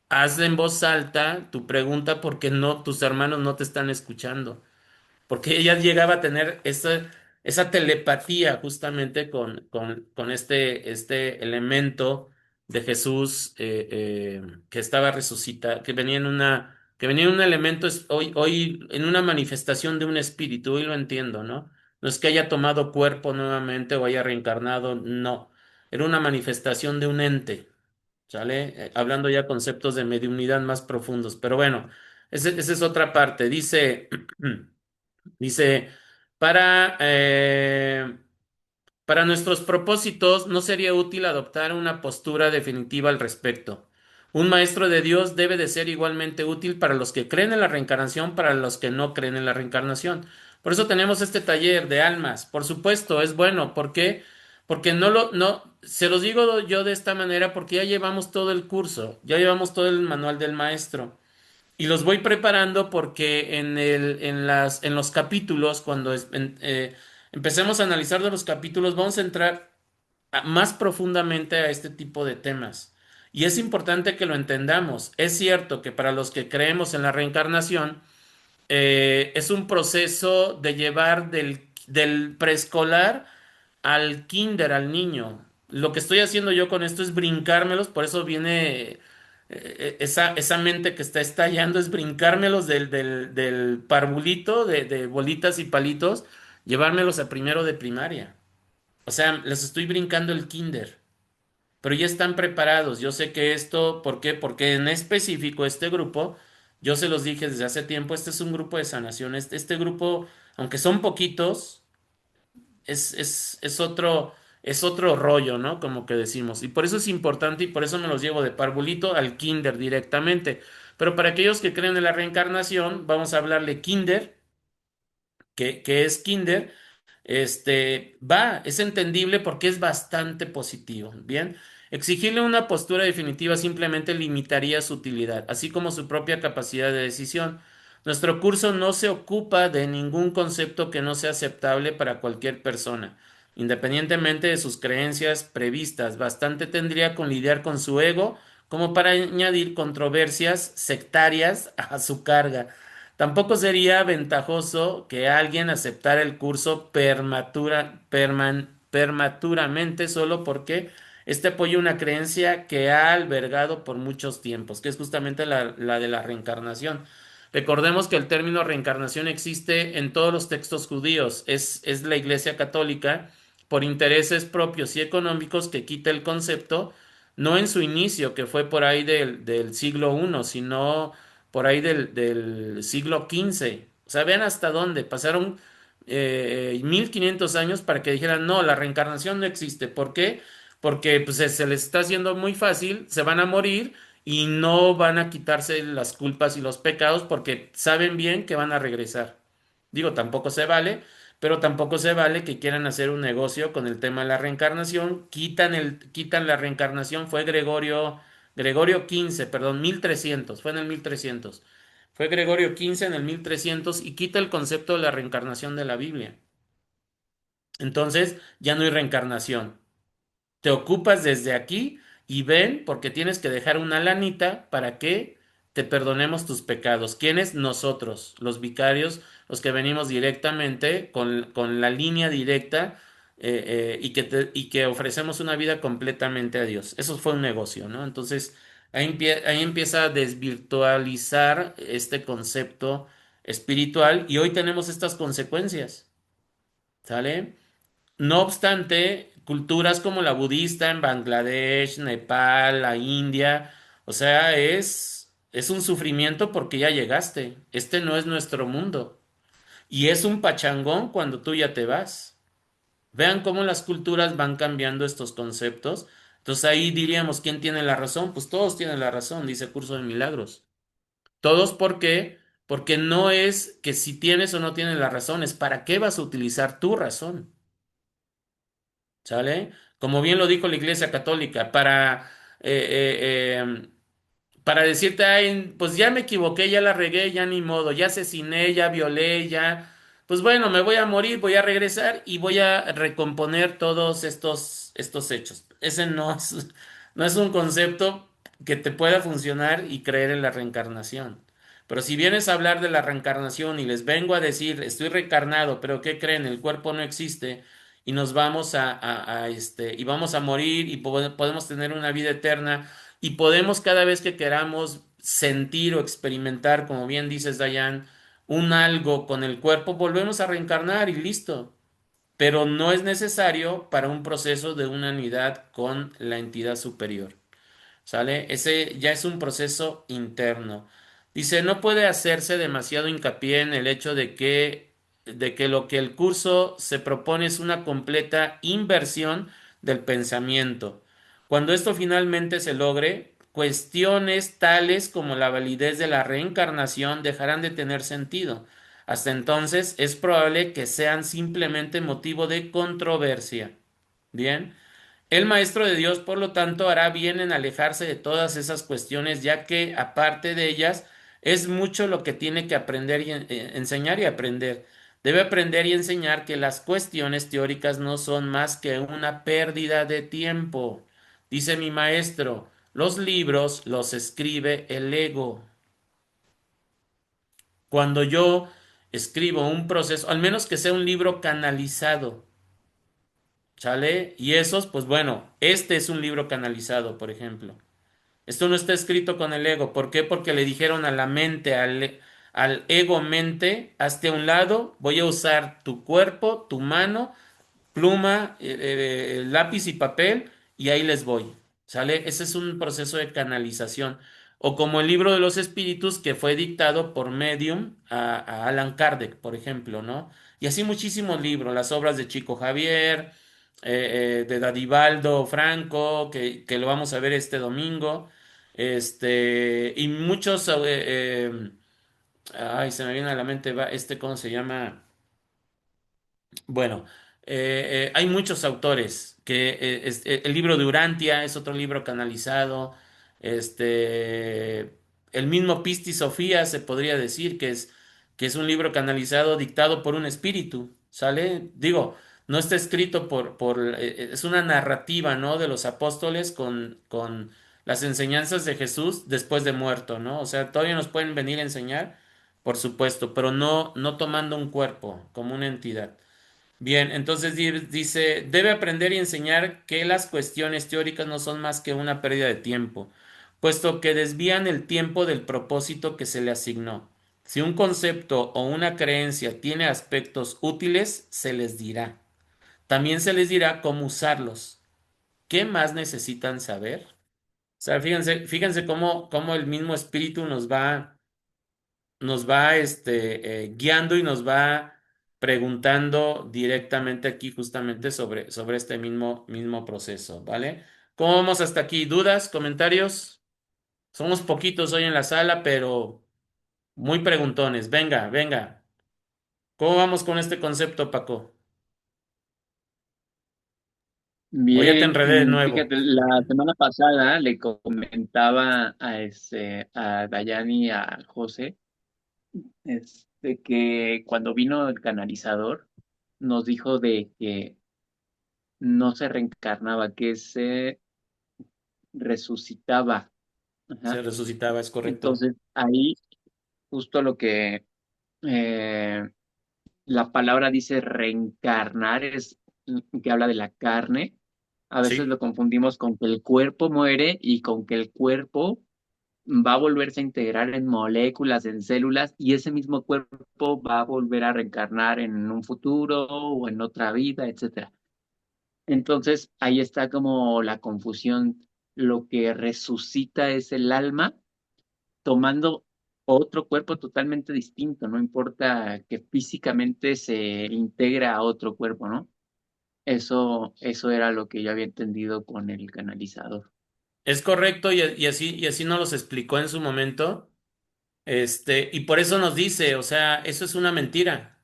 haz en voz alta tu pregunta porque no, tus hermanos no te están escuchando. Porque ella llegaba a tener esa telepatía justamente con este elemento de Jesús que estaba resucitado, que venía en un elemento hoy en una manifestación de un espíritu, hoy lo entiendo, ¿no? No es que haya tomado cuerpo nuevamente o haya reencarnado, no. Era una manifestación de un ente, ¿sale? Hablando ya conceptos de mediunidad más profundos. Pero bueno, esa es otra parte. Dice, para, eh, para nuestros propósitos no sería útil adoptar una postura definitiva al respecto. Un maestro de Dios debe de ser igualmente útil para los que creen en la reencarnación, para los que no creen en la reencarnación. Por eso tenemos este taller de almas. Por supuesto, es bueno. ¿Por qué? Porque se los digo yo de esta manera porque ya llevamos todo el curso, ya llevamos todo el manual del maestro. Y los voy preparando porque en los capítulos, empecemos a analizar de los capítulos, vamos a entrar más profundamente a este tipo de temas. Y es importante que lo entendamos. Es cierto que para los que creemos en la reencarnación, es un proceso de llevar del preescolar al kinder, al niño. Lo que estoy haciendo yo con esto es brincármelos, por eso viene esa mente que está estallando, es brincármelos del parvulito de bolitas y palitos, llevármelos a primero de primaria. O sea, les estoy brincando el kinder, pero ya están preparados. Yo sé que esto, ¿por qué? Porque en específico este grupo, yo se los dije desde hace tiempo, este es un grupo de sanación. Este grupo, aunque son poquitos, es otro rollo, ¿no? Como que decimos. Y por eso es importante y por eso me los llevo de parvulito al kinder directamente. Pero para aquellos que creen en la reencarnación, vamos a hablarle kinder, que es kinder. Es entendible porque es bastante positivo. Bien, exigirle una postura definitiva simplemente limitaría su utilidad, así como su propia capacidad de decisión. Nuestro curso no se ocupa de ningún concepto que no sea aceptable para cualquier persona, independientemente de sus creencias previstas. Bastante tendría con lidiar con su ego como para añadir controversias sectarias a su carga. Tampoco sería ventajoso que alguien aceptara el curso prematuramente solo porque este apoya una creencia que ha albergado por muchos tiempos, que es justamente la de la reencarnación. Recordemos que el término reencarnación existe en todos los textos judíos. Es la Iglesia Católica, por intereses propios y económicos, que quita el concepto, no en su inicio, que fue por ahí del siglo I, sino por ahí del siglo XV. O sea, vean hasta dónde pasaron 1500 años para que dijeran, no, la reencarnación no existe. ¿Por qué? Porque pues, se les está haciendo muy fácil, se van a morir y no van a quitarse las culpas y los pecados porque saben bien que van a regresar. Digo, tampoco se vale, pero tampoco se vale que quieran hacer un negocio con el tema de la reencarnación. Quitan la reencarnación. Fue Gregorio XV, perdón, 1300, fue en el 1300. Fue Gregorio XV en el 1300 y quita el concepto de la reencarnación de la Biblia. Entonces, ya no hay reencarnación. Te ocupas desde aquí y ven porque tienes que dejar una lanita para que te perdonemos tus pecados. ¿Quiénes? Nosotros, los vicarios, los que venimos directamente con la línea directa y que ofrecemos una vida completamente a Dios. Eso fue un negocio, ¿no? Entonces, ahí empieza a desvirtualizar este concepto espiritual y hoy tenemos estas consecuencias, ¿sale? No obstante, culturas como la budista en Bangladesh, Nepal, la India, o sea, es un sufrimiento porque ya llegaste. Este no es nuestro mundo. Y es un pachangón cuando tú ya te vas. Vean cómo las culturas van cambiando estos conceptos. Entonces ahí diríamos, ¿quién tiene la razón? Pues todos tienen la razón, dice Curso de Milagros. Todos, ¿por qué? Porque no es que si tienes o no tienes la razón, es para qué vas a utilizar tu razón. ¿Sale? Como bien lo dijo la Iglesia Católica, para decirte, ay, pues ya me equivoqué, ya la regué, ya ni modo, ya asesiné, ya violé, ya, pues bueno, me voy a morir, voy a regresar y voy a recomponer todos estos hechos. Ese no es un concepto que te pueda funcionar y creer en la reencarnación. Pero si vienes a hablar de la reencarnación y les vengo a decir, estoy reencarnado, pero ¿qué creen? El cuerpo no existe y nos vamos y vamos a morir y podemos tener una vida eterna y podemos cada vez que queramos sentir o experimentar, como bien dices, Dayan, un algo con el cuerpo, volvemos a reencarnar y listo. Pero no es necesario para un proceso de una unidad con la entidad superior. ¿Sale? Ese ya es un proceso interno. Dice, no puede hacerse demasiado hincapié en el hecho de que lo que el curso se propone es una completa inversión del pensamiento. Cuando esto finalmente se logre, cuestiones tales como la validez de la reencarnación dejarán de tener sentido. Hasta entonces es probable que sean simplemente motivo de controversia. Bien. El maestro de Dios, por lo tanto, hará bien en alejarse de todas esas cuestiones, ya que, aparte de ellas, es mucho lo que tiene que aprender y enseñar y aprender. Debe aprender y enseñar que las cuestiones teóricas no son más que una pérdida de tiempo. Dice mi maestro, los libros los escribe el ego. Cuando yo escribo un proceso, al menos que sea un libro canalizado, ¿sale? Y esos, pues bueno, este es un libro canalizado, por ejemplo. Esto no está escrito con el ego. ¿Por qué? Porque le dijeron a la mente, al ego mente, hazte a un lado, voy a usar tu cuerpo, tu mano, pluma, lápiz y papel, y ahí les voy. ¿Sale? Ese es un proceso de canalización. O como el libro de los espíritus que fue dictado por Medium a Alan Kardec, por ejemplo, ¿no? Y así muchísimos libros, las obras de Chico Javier, de Dadivaldo Franco, que lo vamos a ver este domingo, y muchos, ay, se me viene a la mente, ¿cómo se llama? Bueno, hay muchos autores el libro de Urantia es otro libro canalizado. El mismo Pisti Sofía se podría decir que es un libro canalizado dictado por un espíritu, ¿sale? Digo, no está escrito es una narrativa, ¿no? De los apóstoles con las enseñanzas de Jesús después de muerto, ¿no? O sea, todavía nos pueden venir a enseñar, por supuesto, pero no tomando un cuerpo como una entidad. Bien, entonces dice, debe aprender y enseñar que las cuestiones teóricas no son más que una pérdida de tiempo, puesto que desvían el tiempo del propósito que se le asignó. Si un concepto o una creencia tiene aspectos útiles, se les dirá. También se les dirá cómo usarlos. ¿Qué más necesitan saber? O sea, fíjense cómo el mismo espíritu nos va guiando y nos va preguntando directamente aquí justamente sobre este mismo proceso, ¿vale? ¿Cómo vamos hasta aquí? ¿Dudas? ¿Comentarios? Somos poquitos hoy en la sala, pero muy preguntones. Venga, venga. ¿Cómo vamos con este concepto, Paco? O ya te Bien, enredé de nuevo. fíjate, la semana pasada le comentaba a Dayani y a José, que cuando vino el canalizador nos dijo de que no se reencarnaba, que se resucitaba. Se Ajá. resucitaba, es correcto. Entonces, ahí justo lo que eh, la palabra dice reencarnar es que habla de la carne. A veces Sí, lo confundimos con que el cuerpo muere y con que el cuerpo va a volverse a integrar en moléculas, en células, y ese mismo cuerpo va a volver a reencarnar en un futuro o en otra vida, etcétera. Entonces, ahí está como la confusión. Lo que resucita es el alma tomando otro cuerpo totalmente distinto, no importa que físicamente se integra a otro cuerpo, ¿no? Eso era lo que yo había entendido con el canalizador. es correcto y así nos los explicó en su momento. Y por eso nos dice, o sea, eso es una mentira.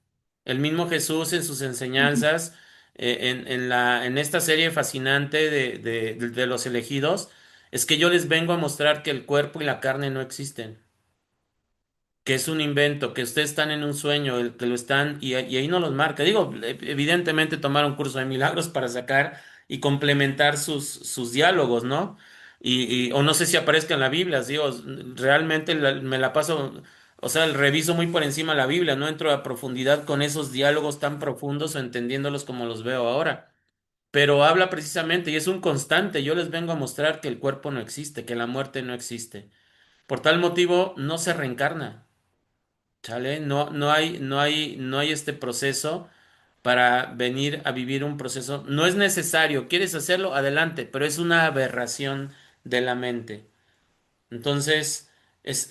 El mismo Jesús en sus Ujú. enseñanzas, en esta serie fascinante de los elegidos, es que yo les vengo a mostrar que el cuerpo y la carne no existen, que es un invento, que ustedes están en un sueño, que lo están, y ahí no los marca. Digo, evidentemente tomar un curso de milagros para sacar y complementar sus diálogos, ¿no? O no sé si aparezca en la Biblia, digo, realmente me la paso O sea, reviso muy por encima la Biblia, no entro a profundidad con esos diálogos tan profundos o entendiéndolos como los veo ahora. Pero habla precisamente, y es un constante, yo les vengo a mostrar que el cuerpo no existe, que la muerte no existe. Por tal motivo, no se reencarna, ¿sale? No hay este proceso para venir a vivir un proceso. No es necesario, ¿quieres hacerlo? Adelante, pero es una aberración de la mente. Entonces, es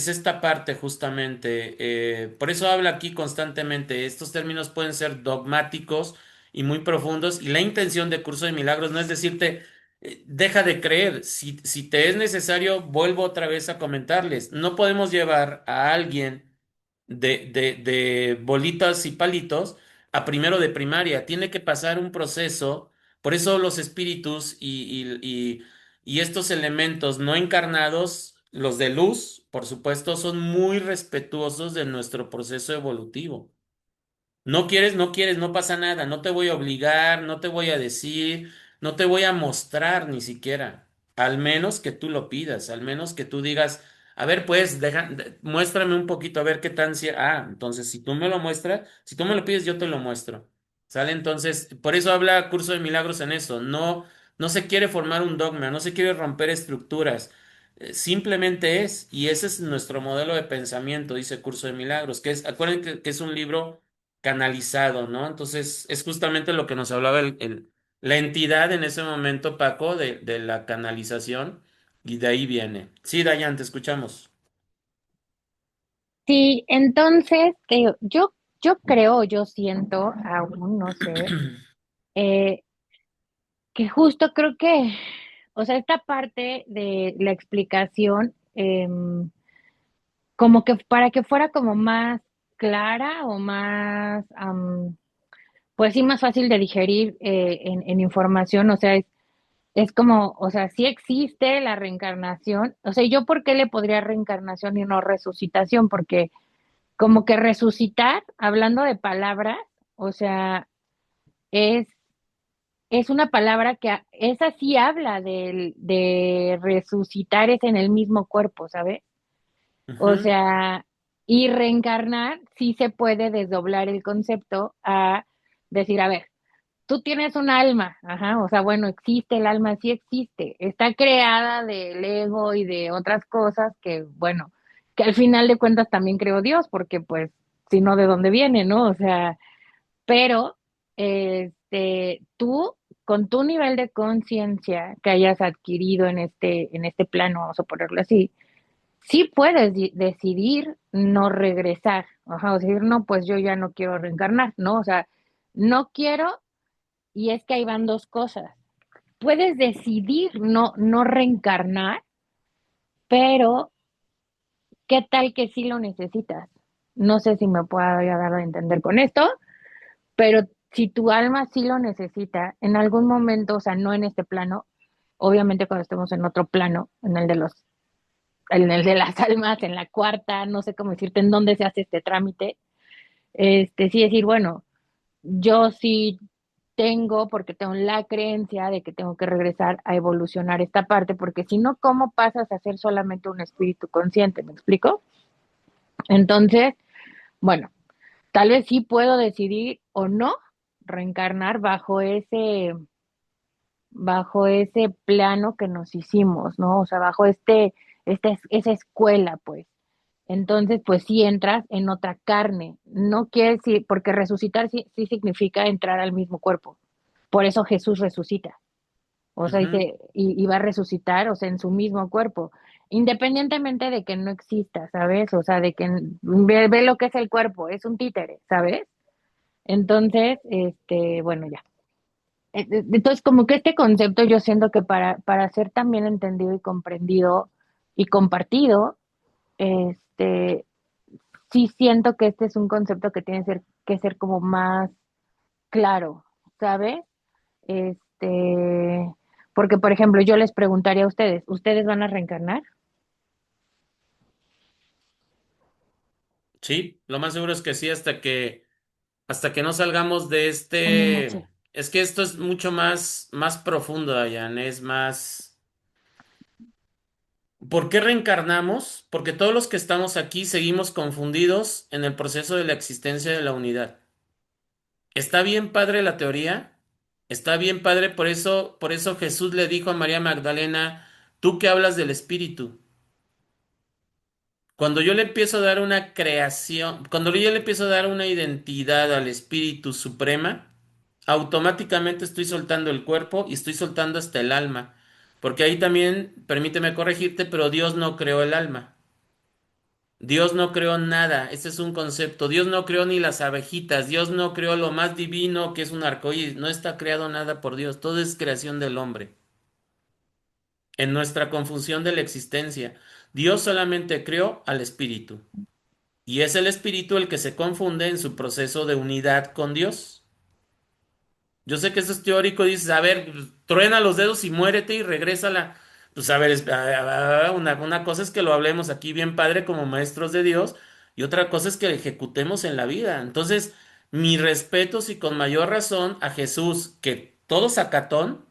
esta parte justamente. Por eso habla aquí constantemente. Estos términos pueden ser dogmáticos y muy profundos. Y la intención de Curso de Milagros no es decirte, deja de creer. Si te es necesario, vuelvo otra vez a comentarles. No podemos llevar a alguien de bolitas y palitos a primero de primaria. Tiene que pasar un proceso. Por eso los espíritus y estos elementos no encarnados, los de luz, por supuesto, son muy respetuosos de nuestro proceso evolutivo. No quieres, no quieres, no pasa nada, no te voy a obligar, no te voy a decir, no te voy a mostrar ni siquiera, al menos que tú lo pidas, al menos que tú digas, a ver, pues, muéstrame un poquito, a ver qué tan entonces si tú me lo muestras, si tú me lo pides, yo te lo muestro. ¿Sale? Entonces, por eso habla Curso de Milagros en eso, no se quiere formar un dogma, no se quiere romper estructuras. Simplemente es, y ese es nuestro modelo de pensamiento, dice Curso de Milagros, acuérdense que es un libro canalizado, ¿no? Entonces, es justamente lo que nos hablaba la entidad en ese momento, Paco, de la canalización, y de ahí viene. Sí, Dayan, te escuchamos. Sí, entonces, te digo, yo creo, yo siento, aún no sé, eh, que justo creo que, o sea, esta parte de la explicación, como que para que fuera como más clara o más, pues sí, más fácil de digerir en información, o sea, es como, o sea, sí existe la reencarnación, o sea, ¿yo por qué le podría reencarnación y no resucitación? Porque como que resucitar, hablando de palabras, o sea, es, es una palabra que esa sí habla de resucitar es en el mismo cuerpo, ¿sabes? O Ujú, sea, y reencarnar sí se puede desdoblar el concepto a decir, a ver, tú tienes un alma, ajá, o sea, bueno, existe el alma, sí existe, está creada del ego y de otras cosas que, bueno, que al final de cuentas también creó Dios, porque pues, si no, ¿de dónde viene, no? O sea, pero, tú, con tu nivel de conciencia que hayas adquirido en este plano, vamos a ponerlo así, sí puedes decidir no regresar, ajá, o decir, no, pues yo ya no quiero reencarnar, ¿no? O sea, no quiero, y es que ahí van dos cosas. Puedes decidir no reencarnar, pero ¿qué tal que sí lo necesitas? No sé si me puedo dar a entender con esto, pero si tu alma sí lo necesita, en algún momento, o sea, no en este plano, obviamente cuando estemos en otro plano, en el de las almas, en la cuarta, no sé cómo decirte en dónde se hace este trámite, sí decir, bueno, yo sí tengo, porque tengo la creencia de que tengo que regresar a evolucionar esta parte, porque si no, ¿cómo pasas a ser solamente un espíritu consciente? ¿Me explico? Entonces, bueno, tal vez sí puedo decidir o no reencarnar bajo ese plano que nos hicimos, ¿no? O sea, bajo esa escuela, pues. Entonces, pues sí entras en otra carne. No quiere decir, porque resucitar sí significa entrar al mismo cuerpo. Por eso Jesús resucita. O sea, ujú. dice, y va a resucitar, o sea, en su mismo cuerpo. Independientemente de que no exista, ¿sabes? O sea, de que ve lo que es el cuerpo, es un títere, ¿sabes? Entonces, bueno, ya. Entonces, como que este concepto yo siento que para ser también entendido y comprendido y compartido, este, sí siento que este es un concepto que tiene que ser como más claro, ¿sabes? Este, porque, por ejemplo, yo les preguntaría a ustedes, ¿ustedes van a reencarnar? Sí, lo más seguro es que sí, hasta que no salgamos de En la noche. es que esto es mucho más profundo, Dayan, es más. ¿Por qué reencarnamos? Porque todos los que estamos aquí seguimos confundidos en el proceso de la existencia de la unidad. Está bien padre la teoría, está bien padre, por eso Jesús le dijo a María Magdalena, tú que hablas del Espíritu. Cuando yo le empiezo a dar una creación, cuando yo le empiezo a dar una identidad al Espíritu Suprema, automáticamente estoy soltando el cuerpo y estoy soltando hasta el alma. Porque ahí también, permíteme corregirte, pero Dios no creó el alma. Dios no creó nada, ese es un concepto. Dios no creó ni las abejitas, Dios no creó lo más divino que es un arcoíris, no está creado nada por Dios, todo es creación del hombre. En nuestra confusión de la existencia, Dios solamente creó al espíritu. Y es el espíritu el que se confunde en su proceso de unidad con Dios. Yo sé que eso es teórico, dices, a ver, pues, truena los dedos y muérete y regrésala. Pues a ver, una cosa es que lo hablemos aquí bien padre como maestros de Dios y otra cosa es que lo ejecutemos en la vida. Entonces, mi respeto y con mayor razón a Jesús, que todo sacatón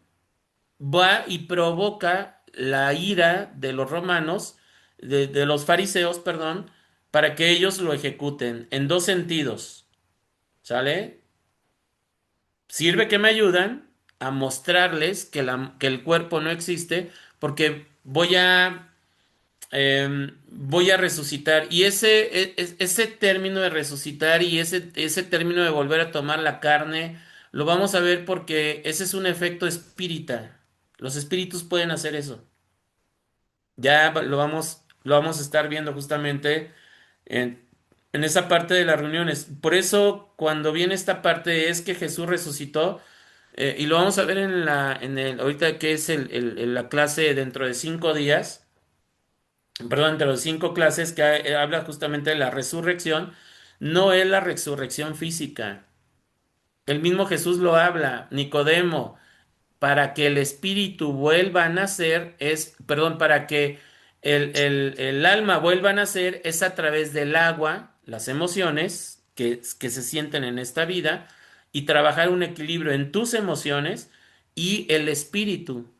va y provoca la ira de los romanos, de los fariseos, perdón, para que ellos lo ejecuten en dos sentidos, ¿sale? Sirve que me ayudan a mostrarles que el cuerpo no existe porque voy a resucitar. Y ese término de resucitar y ese término de volver a tomar la carne, lo vamos a ver porque ese es un efecto espírita. Los espíritus pueden hacer eso. Lo vamos a estar viendo justamente en, en esa parte de las reuniones. Por eso, cuando viene esta parte es que Jesús resucitó, y lo vamos a ver ahorita que es la clase dentro de 5 días, perdón, entre los 5 clases que habla justamente de la resurrección, no es la resurrección física. El mismo Jesús lo habla, Nicodemo para que el espíritu vuelva a nacer perdón, para que el alma vuelva a nacer es a través del agua, las emociones que se sienten en esta vida y trabajar un equilibrio en tus emociones y el espíritu,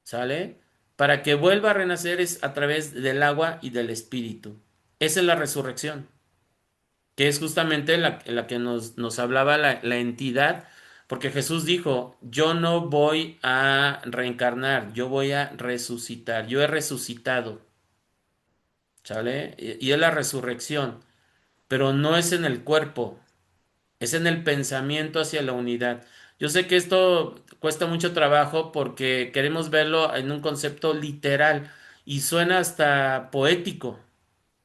¿sale? Para que vuelva a renacer es a través del agua y del espíritu. Esa es la resurrección que es justamente la que nos hablaba la entidad, porque Jesús dijo, yo no voy a reencarnar, yo voy a resucitar, yo he resucitado, ¿sale? Y es la resurrección, pero no es en el cuerpo, es en el pensamiento hacia la unidad. Yo sé que esto cuesta mucho trabajo porque queremos verlo en un concepto literal y suena hasta poético.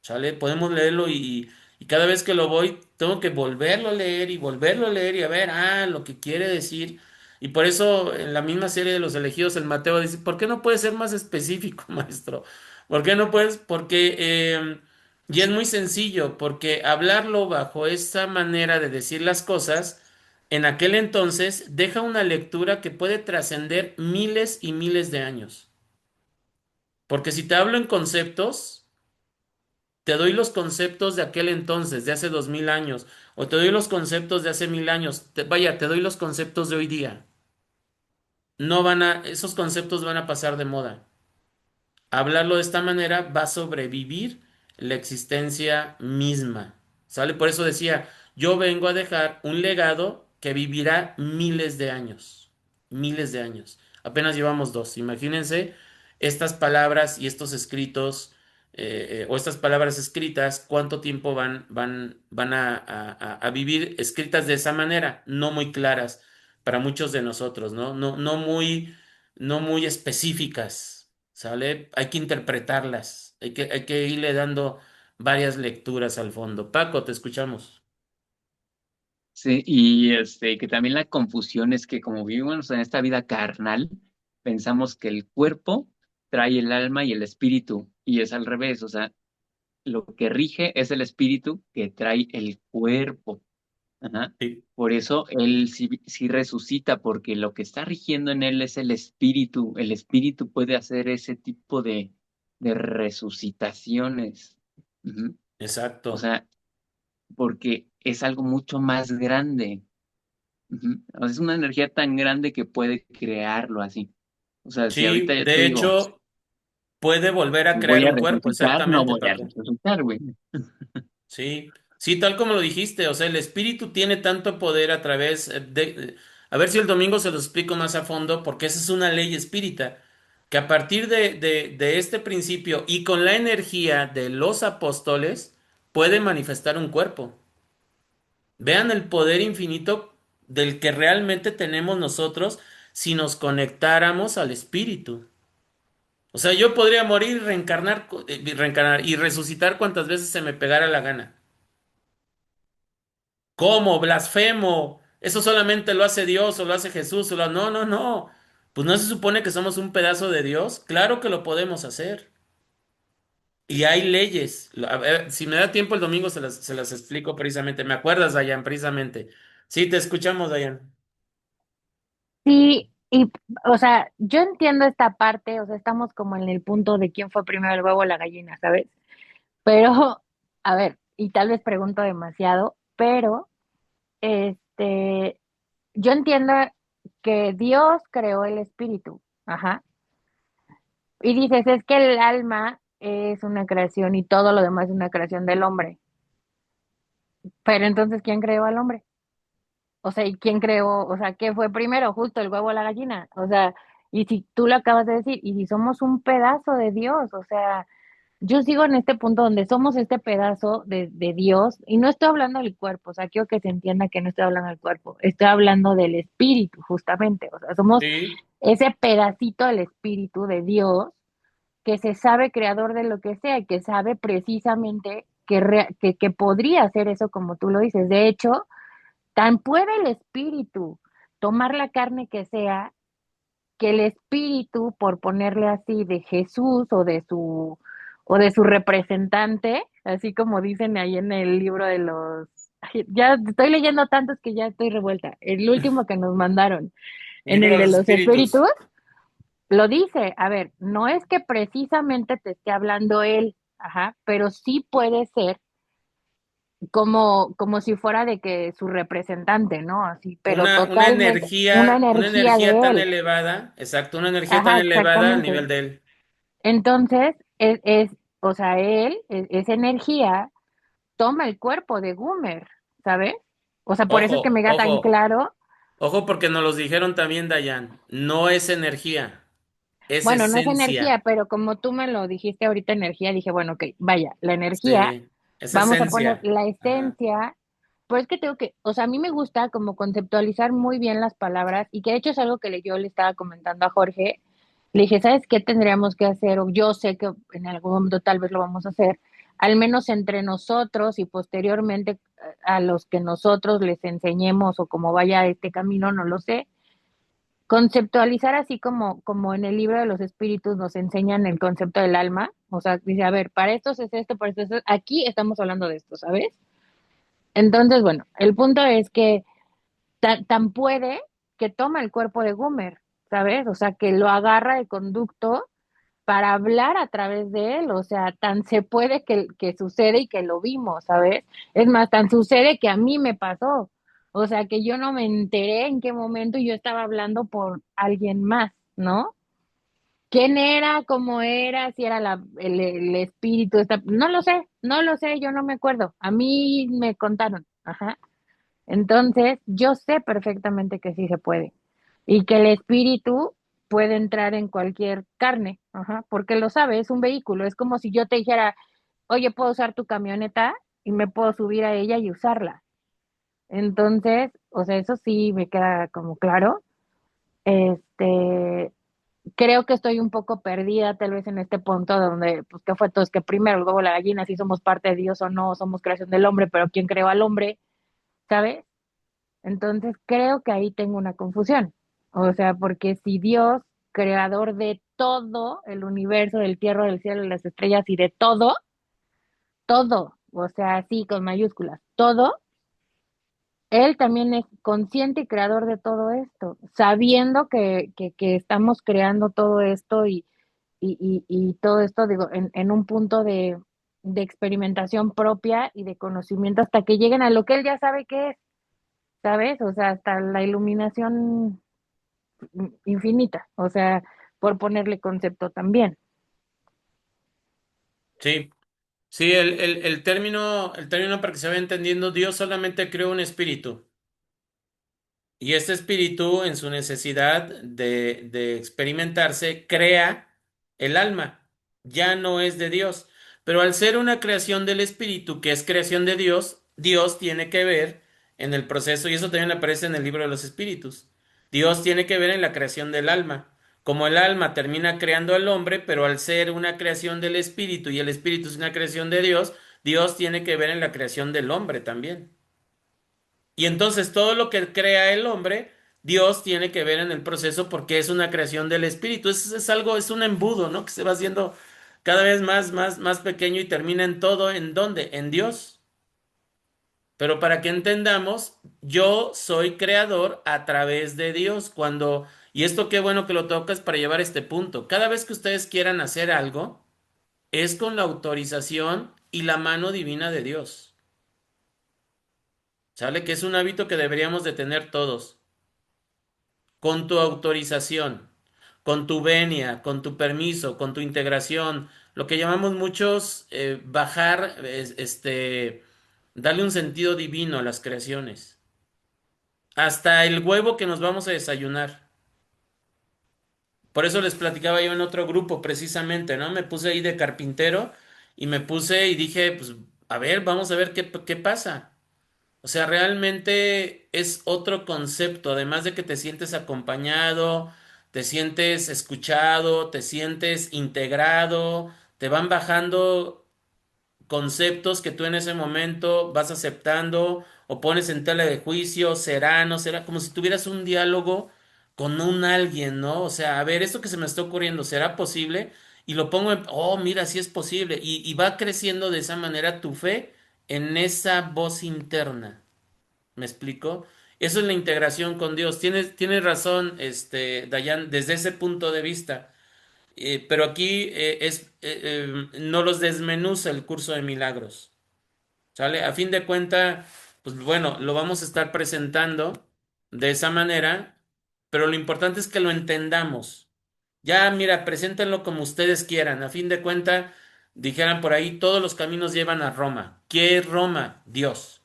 ¿Sale? Podemos leerlo y cada vez que lo voy, tengo que volverlo a leer y volverlo a leer y a ver, lo que quiere decir. Y por eso en la misma serie de los elegidos, el Mateo dice, ¿por qué no puede ser más específico, maestro? ¿Por qué no puedes? Porque, y es muy sencillo, porque hablarlo bajo esa manera de decir las cosas, en aquel entonces deja una lectura que puede trascender miles y miles de años. Porque si te hablo en conceptos, te doy los conceptos de aquel entonces, de hace 2000 años, o te doy los conceptos de hace 1000 años. Vaya, te doy los conceptos de hoy día. Esos conceptos van a pasar de moda. Hablarlo de esta manera va a sobrevivir la existencia misma. ¿Sale? Por eso decía, yo vengo a dejar un legado que vivirá miles de años. Miles de años. Apenas llevamos dos. Imagínense estas palabras y estos escritos, o estas palabras escritas, cuánto tiempo van a vivir escritas de esa manera, no muy claras para muchos de nosotros, ¿no? No muy específicas, ¿sale? Hay que interpretarlas, hay que irle dando varias lecturas al fondo. Paco, te escuchamos. Sí, y que también la confusión es que como vivimos en esta vida carnal, pensamos que el cuerpo trae el alma y el espíritu, y es al revés, o sea, lo que rige es el espíritu que trae el cuerpo. Ajá. Sí, Por eso él sí resucita, porque lo que está rigiendo en él es el espíritu. El espíritu puede hacer ese tipo de resucitaciones. Ujú. O exacto. sea, porque es algo mucho más grande. Ujú. O sea, es una energía tan grande que puede crearlo así. O sea, si Sí, ahorita yo te de digo, hecho. puede volver a crear Voy a un cuerpo, resucitar, no exactamente, voy a Paco. resucitar, güey. Sí, sí, tal como lo dijiste, o sea, el espíritu tiene tanto poder a través a ver si el domingo se lo explico más a fondo, porque esa es una ley espírita, que a partir de este principio y con la energía de los apóstoles, puede manifestar un cuerpo. Vean el poder infinito del que realmente tenemos nosotros si nos conectáramos al espíritu. O sea, yo podría morir, reencarnar y resucitar cuantas veces se me pegara la gana. ¿Cómo? Blasfemo. Eso solamente lo hace Dios o lo hace Jesús. No, no, no. Pues no se supone que somos un pedazo de Dios. Claro que lo podemos hacer. Y hay leyes. A ver, si me da tiempo el domingo se las explico precisamente. ¿Me acuerdas, Dayan? Precisamente. Sí, te escuchamos, Dayan. Sí, y, o sea, yo entiendo esta parte, o sea, estamos como en el punto de quién fue primero el huevo o la gallina, ¿sabes? Pero, a ver, y tal vez pregunto demasiado, pero, este, yo entiendo que Dios creó el espíritu, ajá, y dices, es que el alma es una creación y todo lo demás es una creación del hombre, pero entonces, ¿quién creó al hombre? O sea, ¿y quién creó? O sea, ¿qué fue primero? Justo el huevo o la gallina. O sea, y si tú lo acabas de decir, y si somos un pedazo de Dios, o sea, yo sigo en este punto donde somos este pedazo de Dios, y no estoy hablando del cuerpo, o sea, quiero que se entienda que no estoy hablando del cuerpo, estoy hablando del espíritu, justamente. O sea, somos Sí. ese pedacito del espíritu de Dios que se sabe creador de lo que sea, y que sabe precisamente que podría hacer eso como tú lo dices. De hecho, tan puede el espíritu tomar la carne que sea, que el espíritu, por ponerle así, de Jesús o de su representante, así como dicen ahí en el libro de los, ay, ya estoy leyendo tantos que ya estoy revuelta. El último que nos mandaron, en Libro el de de los los espíritus. espíritus, lo dice. A ver, no es que precisamente te esté hablando él, ajá, pero sí puede ser como si fuera de que su representante, ¿no? Así, pero totalmente Una una energía energía tan de él. elevada, exacto, una energía tan Ajá, elevada al nivel exactamente. de él. Entonces, o sea, él, esa energía toma el cuerpo de Gumer, ¿sabes? O sea, por eso es que me Ojo, queda tan ojo, claro. ojo, porque nos los dijeron también, Dayan. No es energía, es Bueno, no es esencia. energía, pero como tú me lo dijiste ahorita energía, dije, bueno, ok, vaya, la energía, Sí, es vamos a poner esencia. la Ajá. esencia. Pues que tengo que, o sea, a mí me gusta como conceptualizar muy bien las palabras, y que de hecho es algo que yo le estaba comentando a Jorge. Le dije, ¿sabes qué tendríamos que hacer? O yo sé que en algún momento tal vez lo vamos a hacer, al menos entre nosotros y posteriormente a los que nosotros les enseñemos o como vaya este camino, no lo sé. Conceptualizar así como en el libro de los espíritus nos enseñan el concepto del alma. O sea, dice, a ver, para estos es esto, para estos es esto. Aquí estamos hablando de esto, ¿sabes? Entonces, bueno, el punto es que tan puede que toma el cuerpo de Gumer, ¿sabes? O sea, que lo agarra de conducto para hablar a través de él. O sea, tan se puede que sucede y que lo vimos, ¿sabes? Es más, tan sucede que a mí me pasó. O sea, que yo no me enteré en qué momento yo estaba hablando por alguien más, ¿no? ¿Quién era? ¿Cómo era? Si era el espíritu, no lo sé, no lo sé, yo no me acuerdo. A mí me contaron, ajá. Entonces, yo sé perfectamente que sí se puede, y que el espíritu puede entrar en cualquier carne, ajá, porque lo sabe, es un vehículo. Es como si yo te dijera, oye, puedo usar tu camioneta y me puedo subir a ella y usarla. Entonces, o sea, eso sí me queda como claro. Este, creo que estoy un poco perdida tal vez en este punto donde, pues, ¿qué fue todo? Es que primero el huevo o la gallina, si somos parte de Dios o no, somos creación del hombre, pero ¿quién creó al hombre? ¿Sabes? Entonces creo que ahí tengo una confusión. O sea, porque si Dios, creador de todo el universo, del tierra, del cielo, de las estrellas y de todo, todo, o sea, así con mayúsculas, todo, Él también es consciente y creador de todo esto, sabiendo que estamos creando todo esto y todo esto, digo, en un punto de experimentación propia y de conocimiento hasta que lleguen a lo que Él ya sabe que es. ¿Sabes? O sea, hasta la iluminación infinita, o sea, por ponerle concepto también. Sí, sí, el término para que se vaya entendiendo, Dios solamente creó un espíritu. Y este espíritu, en su necesidad de experimentarse, crea el alma. Ya no es de Dios. Pero al ser una creación del espíritu, que es creación de Dios, Dios tiene que ver en el proceso, y eso también aparece en el libro de los espíritus. Dios tiene que ver en la creación del alma. Como el alma termina creando al hombre, pero al ser una creación del espíritu y el espíritu es una creación de Dios, Dios tiene que ver en la creación del hombre también. Y entonces todo lo que crea el hombre, Dios tiene que ver en el proceso porque es una creación del espíritu. Es algo, es un embudo, ¿no? Que se va haciendo cada vez más pequeño y termina en todo, ¿en dónde? En Dios. Pero para que entendamos, yo soy creador a través de Dios. Y esto qué bueno que lo tocas para llevar este punto. Cada vez que ustedes quieran hacer algo, es con la autorización y la mano divina de Dios. ¿Sale? Que es un hábito que deberíamos de tener todos. Con tu autorización, con tu venia, con tu permiso, con tu integración, lo que llamamos muchos bajar, darle un sentido divino a las creaciones. Hasta el huevo que nos vamos a desayunar. Por eso les platicaba yo en otro grupo precisamente, ¿no? Me puse ahí de carpintero y me puse y dije, pues, a ver, vamos a ver qué pasa. O sea, realmente es otro concepto, además de que te sientes acompañado, te sientes escuchado, te sientes integrado, te van bajando conceptos que tú en ese momento vas aceptando o pones en tela de juicio, será, no será, como si tuvieras un diálogo con un alguien, ¿no? O sea, a ver, esto que se me está ocurriendo, ¿será posible? Y lo pongo en, oh, mira, sí es posible. Y va creciendo de esa manera tu fe en esa voz interna. ¿Me explico? Eso es la integración con Dios. Tienes razón, Dayan, desde ese punto de vista. Pero aquí no los desmenuza el curso de milagros. ¿Sale? A fin de cuentas, pues bueno, lo vamos a estar presentando de esa manera, pero lo importante es que lo entendamos. Ya, mira, preséntenlo como ustedes quieran. A fin de cuentas, dijeran por ahí, todos los caminos llevan a Roma. ¿Qué es Roma? Dios.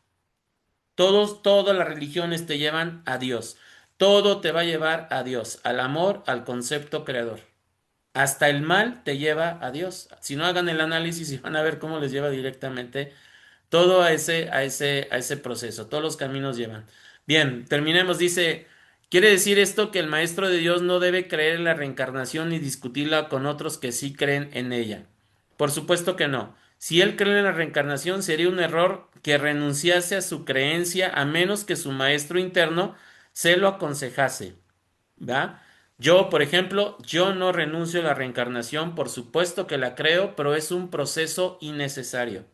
Todas las religiones te llevan a Dios. Todo te va a llevar a Dios, al amor, al concepto creador. Hasta el mal te lleva a Dios. Si no, hagan el análisis y van a ver cómo les lleva directamente todo a ese proceso. Todos los caminos llevan. Bien, terminemos. Dice, ¿quiere decir esto que el maestro de Dios no debe creer en la reencarnación ni discutirla con otros que sí creen en ella? Por supuesto que no. Si él cree en la reencarnación, sería un error que renunciase a su creencia a menos que su maestro interno se lo aconsejase. ¿Va? Yo, por ejemplo, yo no renuncio a la reencarnación, por supuesto que la creo, pero es un proceso innecesario.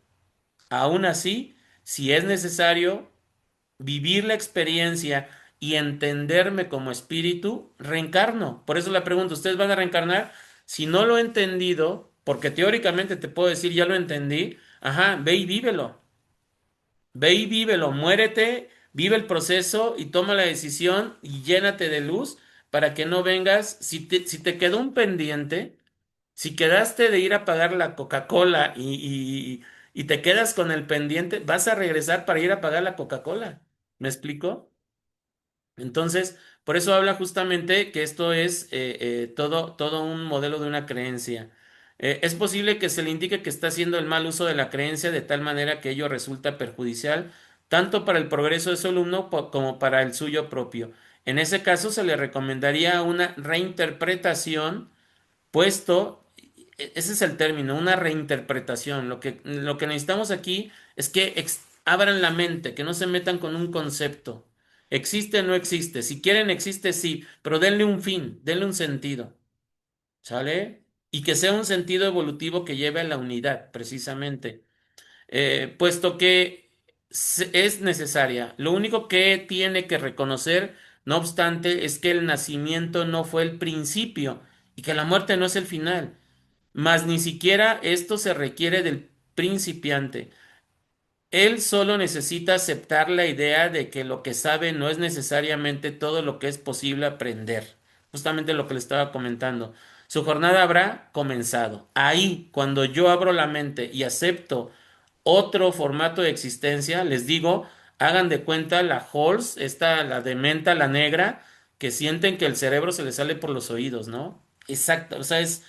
Aún así, si es necesario vivir la experiencia y entenderme como espíritu, reencarno. Por eso la pregunta, ¿ustedes van a reencarnar? Si no lo he entendido, porque teóricamente te puedo decir, ya lo entendí, ajá, ve y vívelo. Ve y vívelo, muérete, vive el proceso y toma la decisión y llénate de luz para que no vengas, si te quedó un pendiente, si quedaste de ir a pagar la Coca-Cola y te quedas con el pendiente, vas a regresar para ir a pagar la Coca-Cola. ¿Me explico? Entonces, por eso habla justamente que esto es todo un modelo de una creencia. Es posible que se le indique que está haciendo el mal uso de la creencia de tal manera que ello resulta perjudicial tanto para el progreso de su alumno como para el suyo propio. En ese caso, se le recomendaría una reinterpretación, puesto, ese es el término, una reinterpretación. Lo que necesitamos aquí es que abran la mente, que no se metan con un concepto. ¿Existe o no existe? Si quieren, existe, sí, pero denle un fin, denle un sentido, ¿sale? Y que sea un sentido evolutivo que lleve a la unidad, precisamente. Puesto que es necesaria. Lo único que tiene que reconocer, no obstante, es que el nacimiento no fue el principio y que la muerte no es el final. Mas ni siquiera esto se requiere del principiante. Él solo necesita aceptar la idea de que lo que sabe no es necesariamente todo lo que es posible aprender. Justamente lo que le estaba comentando. su jornada habrá comenzado. Ahí, cuando yo abro la mente y acepto otro formato de existencia, les digo, hagan de cuenta la Halls, esta, la de menta, la negra, que sienten que el cerebro se les sale por los oídos, ¿no? Exacto, o sea, es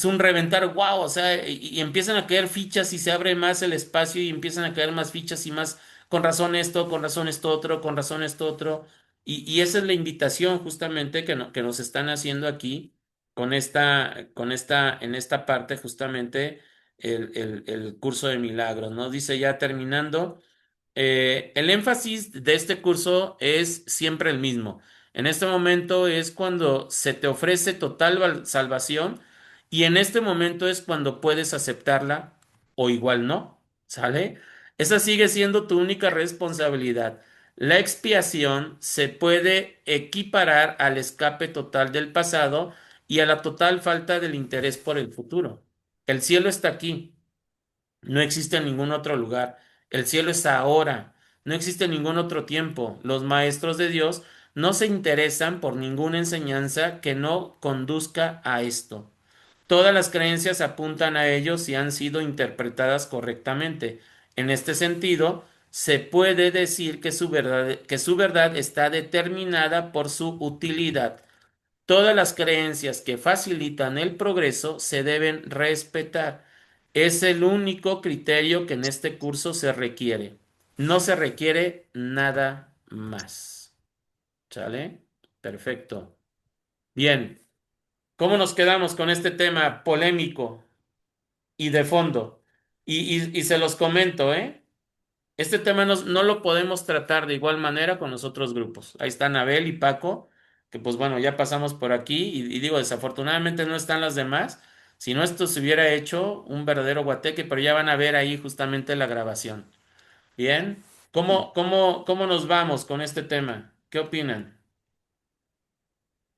un reventar, wow, o sea, y empiezan a caer fichas y se abre más el espacio y empiezan a caer más fichas y más, con razón esto, con razón esto otro, con razón esto otro. Y esa es la invitación justamente que, que nos están haciendo aquí en esta parte justamente el curso de milagros, ¿no? Dice ya terminando, el énfasis de este curso es siempre el mismo. En este momento es cuando se te ofrece total salvación y en este momento es cuando puedes aceptarla o igual no, ¿sale? Esa sigue siendo tu única responsabilidad. La expiación se puede equiparar al escape total del pasado y a la total falta del interés por el futuro. El cielo está aquí, no existe en ningún otro lugar. El cielo es ahora, no existe ningún otro tiempo. Los maestros de Dios no se interesan por ninguna enseñanza que no conduzca a esto. Todas las creencias apuntan a ello si han sido interpretadas correctamente. En este sentido, se puede decir que su verdad está determinada por su utilidad. Todas las creencias que facilitan el progreso se deben respetar. Es el único criterio que en este curso se requiere. No se requiere nada más. ¿Sale? Perfecto. Bien. ¿Cómo nos quedamos con este tema polémico y de fondo? Y se los comento, ¿eh? Este tema no lo podemos tratar de igual manera con los otros grupos. Ahí están Abel y Paco, que pues bueno, ya pasamos por aquí y digo, desafortunadamente no están las demás. Si no, esto se hubiera hecho un verdadero guateque, pero ya van a ver ahí justamente la grabación. Bien, ¿cómo nos vamos con este tema? ¿Qué opinan?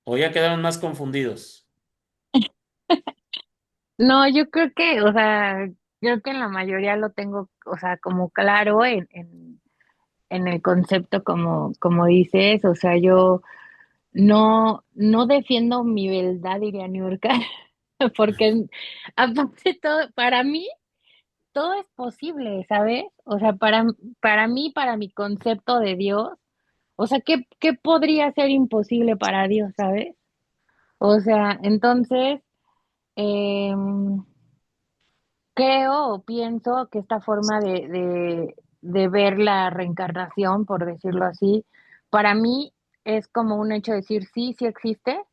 ¿O ya quedaron más confundidos? No, yo creo que, o sea, creo que en la mayoría lo tengo, o sea, como claro en el concepto como dices, o sea, yo no defiendo mi verdad, diría Niurka, porque aparte todo, para mí, todo es posible, ¿sabes? O sea, para mí, para mi concepto de Dios, o sea, ¿qué podría ser imposible para Dios, ¿sabes? O sea, entonces, em, creo o pienso que esta forma de ver la reencarnación, por decirlo así, para mí es como un hecho de decir, sí existe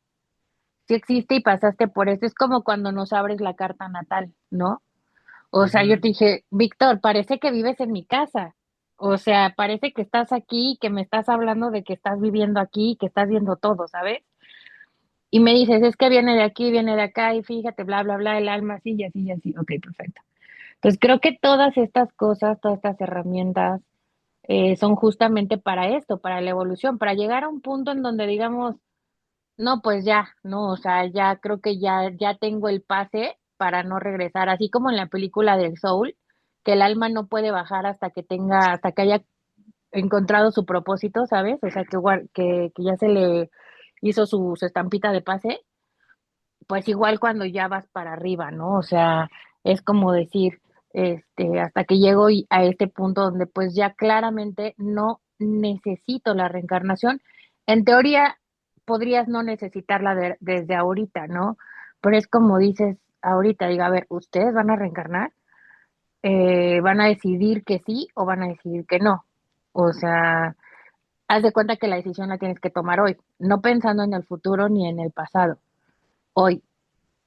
y pasaste por eso. Es como cuando nos abres la carta natal, ¿no? O sea, yo Ujú. te dije, Víctor, parece que vives en mi casa. O sea, parece que estás aquí, que me estás hablando de que estás viviendo aquí, que estás viendo todo, ¿sabes? Y me dices, es que viene de aquí, viene de acá, y fíjate, bla, bla, bla, el alma así y así y así. Ok, perfecto. Pues creo que todas estas cosas, todas estas herramientas son justamente para esto, para la evolución, para llegar a un punto en donde digamos, no, pues ya, no, o sea, ya creo que ya tengo el pase para no regresar, así como en la película del Soul, que el alma no puede bajar hasta que haya encontrado su propósito, ¿sabes? O sea, que ya se le hizo su estampita de pase, pues igual cuando ya vas para arriba, ¿no? O sea, es como decir, hasta que llego a este punto donde pues ya claramente no necesito la reencarnación. En teoría, podrías no necesitarla desde ahorita, ¿no? Pero es como dices ahorita, diga, a ver, ¿ustedes van a reencarnar? ¿Van a decidir que sí o van a decidir que no? O sea, haz de cuenta que la decisión la tienes que tomar hoy, no pensando en el futuro ni en el pasado, hoy.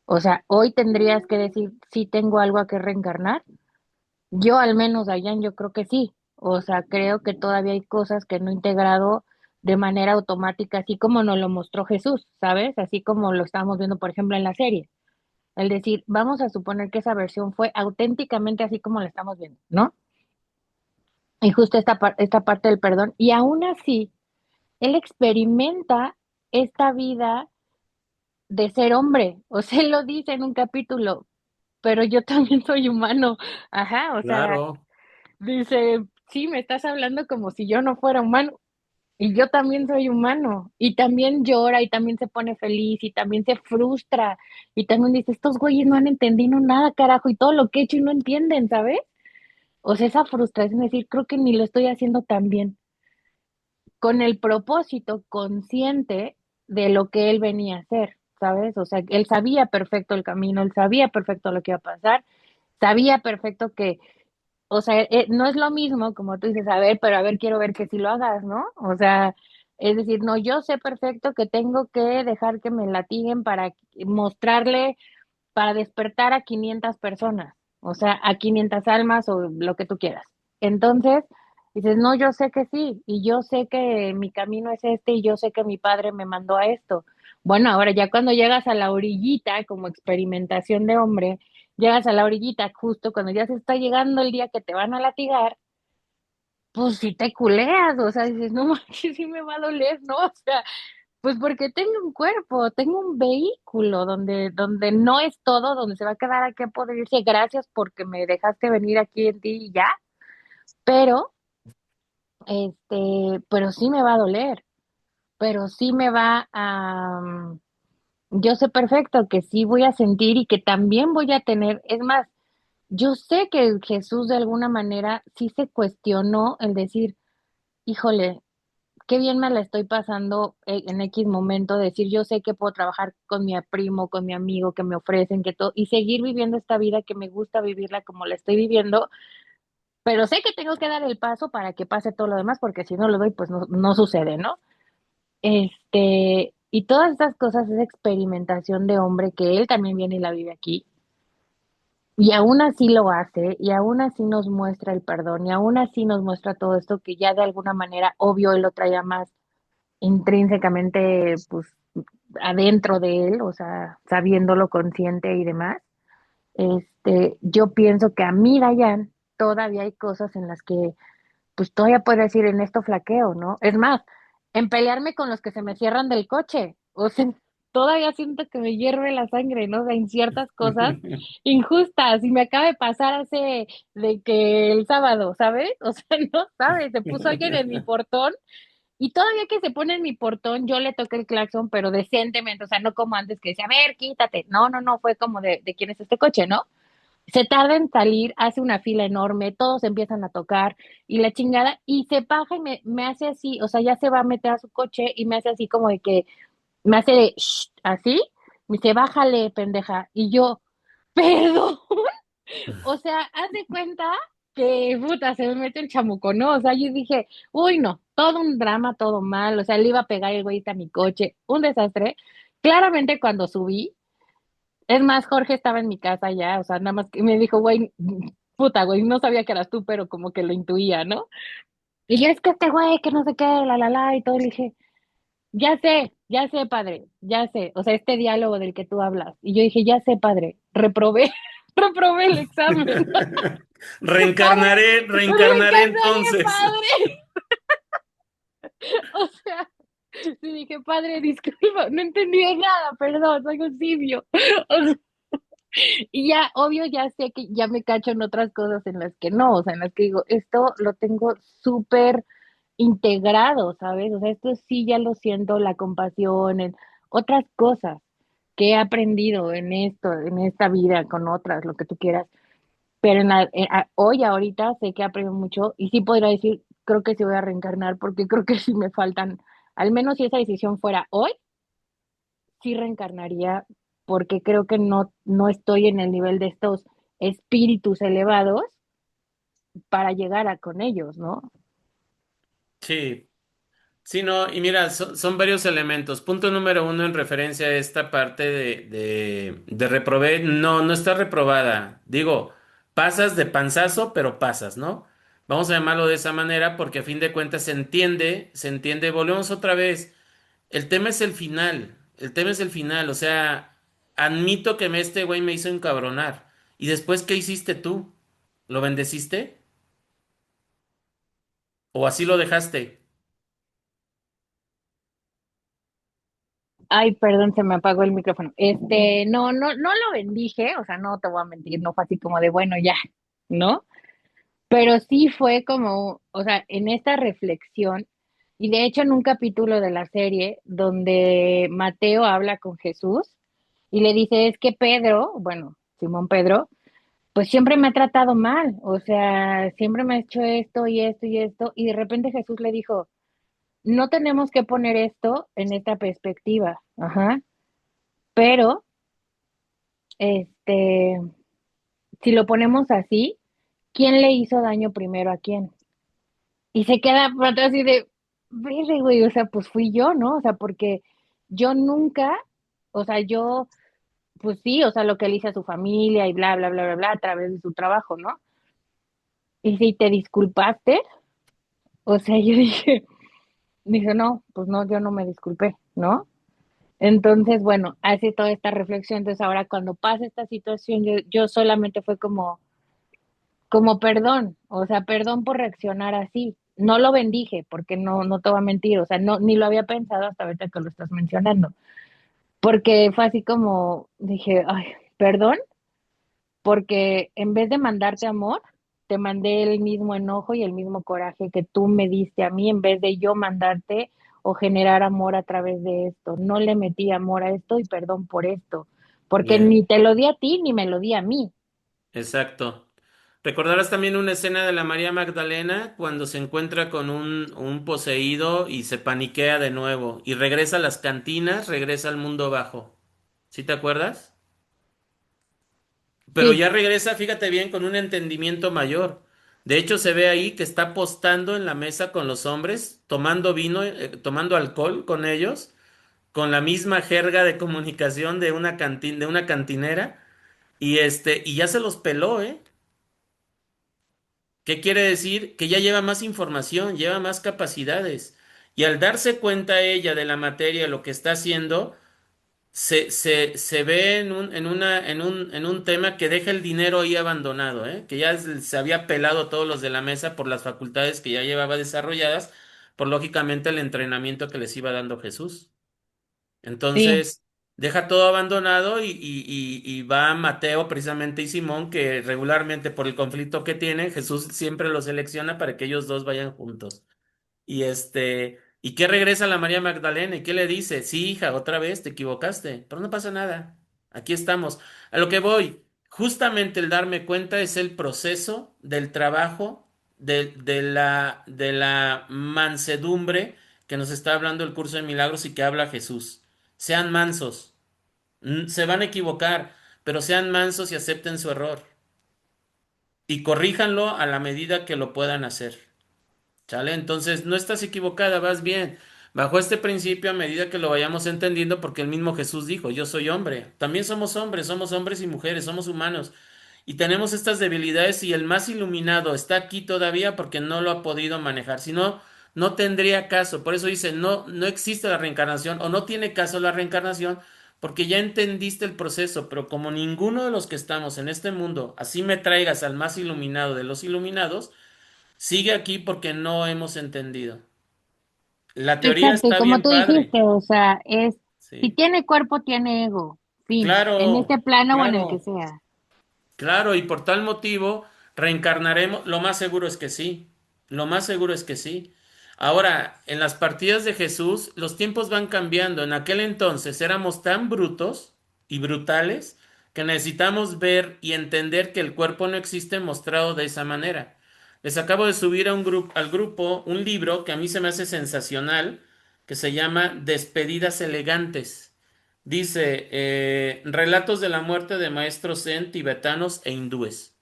O sea, hoy tendrías que decir si tengo algo a que reencarnar. Yo al menos, Dayan, yo creo que sí. O sea, creo que todavía hay cosas que no he integrado de manera automática, así como nos lo mostró Jesús, ¿sabes? Así como lo estábamos viendo, por ejemplo, en la serie. El decir, vamos a suponer que esa versión fue auténticamente así como la estamos viendo, ¿no? Y justo esta parte del perdón. Y aún así, él experimenta esta vida de ser hombre. O sea, él lo dice en un capítulo, pero yo también soy humano. Ajá, o sea, Claro. dice, sí, me estás hablando como si yo no fuera humano. Y yo también soy humano, y también llora, y también se pone feliz, y también se frustra, y también dice, estos güeyes no han entendido nada, carajo, y todo lo que he hecho y no entienden, ¿sabes? O sea, esa frustración de decir, creo que ni lo estoy haciendo tan bien, con el propósito consciente de lo que él venía a hacer, ¿sabes? O sea, él sabía perfecto el camino, él sabía perfecto lo que iba a pasar, sabía perfecto que, o sea, no es lo mismo como tú dices, a ver, pero a ver, quiero ver que sí lo hagas, ¿no? O sea, es decir, no, yo sé perfecto que tengo que dejar que me latiguen para mostrarle, para despertar a 500 personas, o sea, a 500 almas o lo que tú quieras. Entonces, dices, no, yo sé que sí, y yo sé que mi camino es este, y yo sé que mi padre me mandó a esto. Bueno, ahora ya cuando llegas a la orillita, como experimentación de hombre, llegas a la orillita justo cuando ya se está llegando el día que te van a latigar, pues si te culeas, o sea, dices, no manches, sí me va a doler, ¿no? O sea, pues porque tengo un cuerpo, tengo un vehículo donde no es todo, donde se va a quedar aquí a poder irse, gracias porque me dejaste venir aquí en ti y ya, pero, pero sí me va a doler, pero sí me va a, yo sé perfecto que sí voy a sentir y que también voy a tener, es más, yo sé que Jesús de alguna manera sí se cuestionó el decir, híjole, qué bien me la estoy pasando en X momento, decir, yo sé que puedo trabajar con mi primo, con mi amigo, que me ofrecen, que todo, y seguir viviendo esta vida que me gusta vivirla como la estoy viviendo, pero sé que tengo que dar el paso para que pase todo lo demás, porque si no lo doy, pues no, no sucede, ¿no? Y todas estas cosas es experimentación de hombre que él también viene y la vive aquí. Y aún así lo hace, y aún así nos muestra el perdón, y aún así nos muestra todo esto que ya de alguna manera, obvio, él lo traía más intrínsecamente, pues, adentro de él, o sea, sabiéndolo consciente y demás. Yo pienso que a mí, Dayan, todavía hay cosas en las que, pues, todavía puedo decir, en esto flaqueo, ¿no? Es más, en pelearme con los que se me cierran del coche, o sea, todavía siento que me hierve la sangre, ¿no? O sea, en ciertas cosas injustas, y me acaba de pasar hace, de que el sábado, ¿sabes? O sea, no sabes, se puso alguien en mi portón y todavía que se pone en mi portón, yo le toqué el claxon, pero decentemente, o sea, no como antes que decía, a ver, quítate. No, no, no, fue como de quién es este coche, ¿no? Se tarda en salir, hace una fila enorme, todos empiezan a tocar y la chingada, y se baja y me hace así, o sea, ya se va a meter a su coche y me hace así como de que, me hace de, "Shh", así, me dice, bájale, pendeja. Y yo, perdón, o sea, haz de cuenta que, puta, se me mete el chamuco, ¿no? O sea, yo dije, uy, no, todo un drama, todo mal, o sea, le iba a pegar el güey a mi coche, un desastre. Claramente cuando subí, es más, Jorge estaba en mi casa ya, o sea, nada más que me dijo, güey, puta, güey, no sabía que eras tú, pero como que lo intuía, ¿no? Y yo, es que este güey, que no sé qué, y todo, le dije, ya sé, padre, ya sé, o sea, este diálogo del que tú hablas. Y yo dije, ya sé, padre, reprobé, reprobé el examen. Padre, Reencarnaré reencarnaré, entonces. padre. O sea, sí dije, padre, disculpa, no entendí nada, perdón, soy un simio. O sea, y ya, obvio, ya sé que ya me cacho en otras cosas en las que no, o sea, en las que digo, esto lo tengo súper integrado, ¿sabes? O sea, esto sí ya lo siento, la compasión, en otras cosas que he aprendido en esto, en esta vida, con otras, lo que tú quieras. Pero hoy, ahorita, sé que aprendo mucho y sí podría decir, creo que sí voy a reencarnar porque creo que sí me faltan, al menos si esa decisión fuera hoy, sí reencarnaría porque creo que no, no estoy en el nivel de estos espíritus elevados para llegar a con ellos, ¿no? Sí, sí, no, y mira, son varios elementos. Punto número uno en referencia a esta parte de reprobé. No, no está reprobada. Digo, pasas de panzazo, pero pasas, ¿no? Vamos a llamarlo de esa manera porque a fin de cuentas se entiende. Volvemos otra vez. El tema es el final. El tema es el final. O sea, admito que este güey me hizo encabronar. ¿Y después qué hiciste tú? ¿Lo bendeciste? ¿O así lo dejaste? Ay, perdón, se me apagó el micrófono. No, no, no lo bendije, o sea, no te voy a mentir, no fue así como de, bueno, ya, ¿no? Pero sí fue como, o sea, en esta reflexión Y de hecho en un capítulo de la serie donde Mateo habla con Jesús y le dice, es que Pedro, bueno, Simón Pedro, pues siempre me ha tratado mal, o sea, siempre me ha hecho esto y esto y esto, y de repente Jesús le dijo, no tenemos que poner esto en esta perspectiva, ajá, pero, este, si lo ponemos así, ¿quién le hizo daño primero a quién? Y se queda por atrás así de, verde, güey, o sea, pues fui yo, ¿no? O sea, porque yo nunca, o sea, yo, pues sí, o sea, lo que le hice a su familia y bla, bla, bla, bla, bla, a través de su trabajo, ¿no? Y si te disculpaste, o sea, yo dije, no, pues no, yo no me disculpé, ¿no? Entonces, bueno, hace toda esta reflexión. Entonces, ahora cuando pasa esta situación, yo solamente fue como perdón, o sea, perdón por reaccionar así. No lo bendije, porque no te voy a mentir, o sea, no, ni lo había pensado hasta ahorita que lo estás mencionando, porque fue así como dije, ay, perdón, porque en vez de mandarte amor, te mandé el mismo enojo y el mismo coraje que tú me diste a mí, en vez de yo mandarte o generar amor a través de esto. No le metí amor a esto y perdón por esto, porque Bien, ni te lo di a ti ni me lo di a mí. exacto. Recordarás también una escena de la María Magdalena cuando se encuentra con un poseído y se paniquea de nuevo y regresa a las cantinas, regresa al mundo bajo. ¿Sí te acuerdas? Pero Sí, ya regresa, fíjate bien, con un entendimiento mayor. De hecho, se ve ahí que está apostando en la mesa con los hombres, tomando vino, tomando alcohol con ellos, con la misma jerga de comunicación de una de una cantinera, y ya se los peló, ¿eh? ¿Qué quiere decir? Que ya lleva más información, lleva más capacidades. Y al darse cuenta ella de la materia, lo que está haciendo, se ve en un tema que deja el dinero ahí abandonado, ¿eh? Que ya se había pelado a todos los de la mesa por las facultades que ya llevaba desarrolladas, por lógicamente el entrenamiento que les iba dando Jesús. sí, Entonces, deja todo abandonado y va Mateo precisamente y Simón, que regularmente por el conflicto que tienen, Jesús siempre los selecciona para que ellos dos vayan juntos. ¿Y qué regresa la María Magdalena? ¿Y qué le dice? Sí, hija, otra vez te equivocaste, pero no pasa nada. Aquí estamos. A lo que voy, justamente el darme cuenta es el proceso del trabajo de la mansedumbre que nos está hablando el curso de milagros y que habla Jesús. Sean mansos. Se van a equivocar, pero sean mansos y acepten su error. Y corríjanlo a la medida que lo puedan hacer. ¿Sale? Entonces, no estás equivocada, vas bien. Bajo este principio, a medida que lo vayamos entendiendo, porque el mismo Jesús dijo, yo soy hombre. También somos hombres y mujeres, somos humanos. Y tenemos estas debilidades y el más iluminado está aquí todavía porque no lo ha podido manejar. Si no, no tendría caso. Por eso dice, no existe la reencarnación o no tiene caso la reencarnación porque ya entendiste el proceso. Pero como ninguno de los que estamos en este mundo, así me traigas al más iluminado de los iluminados, sigue aquí porque no hemos entendido. La teoría exacto. Y está como bien tú padre. dijiste, o sea, si Sí. tiene cuerpo, tiene ego. Fin, en este Claro, plano o en el que claro, sea. claro. Y por tal motivo, reencarnaremos. Lo más seguro es que sí. Lo más seguro es que sí. Ahora, en las partidas de Jesús, los tiempos van cambiando. En aquel entonces éramos tan brutos y brutales que necesitamos ver y entender que el cuerpo no existe mostrado de esa manera. Les acabo de subir a al grupo un libro que a mí se me hace sensacional, que se llama Despedidas Elegantes. Dice, relatos de la muerte de maestros zen tibetanos e hindúes.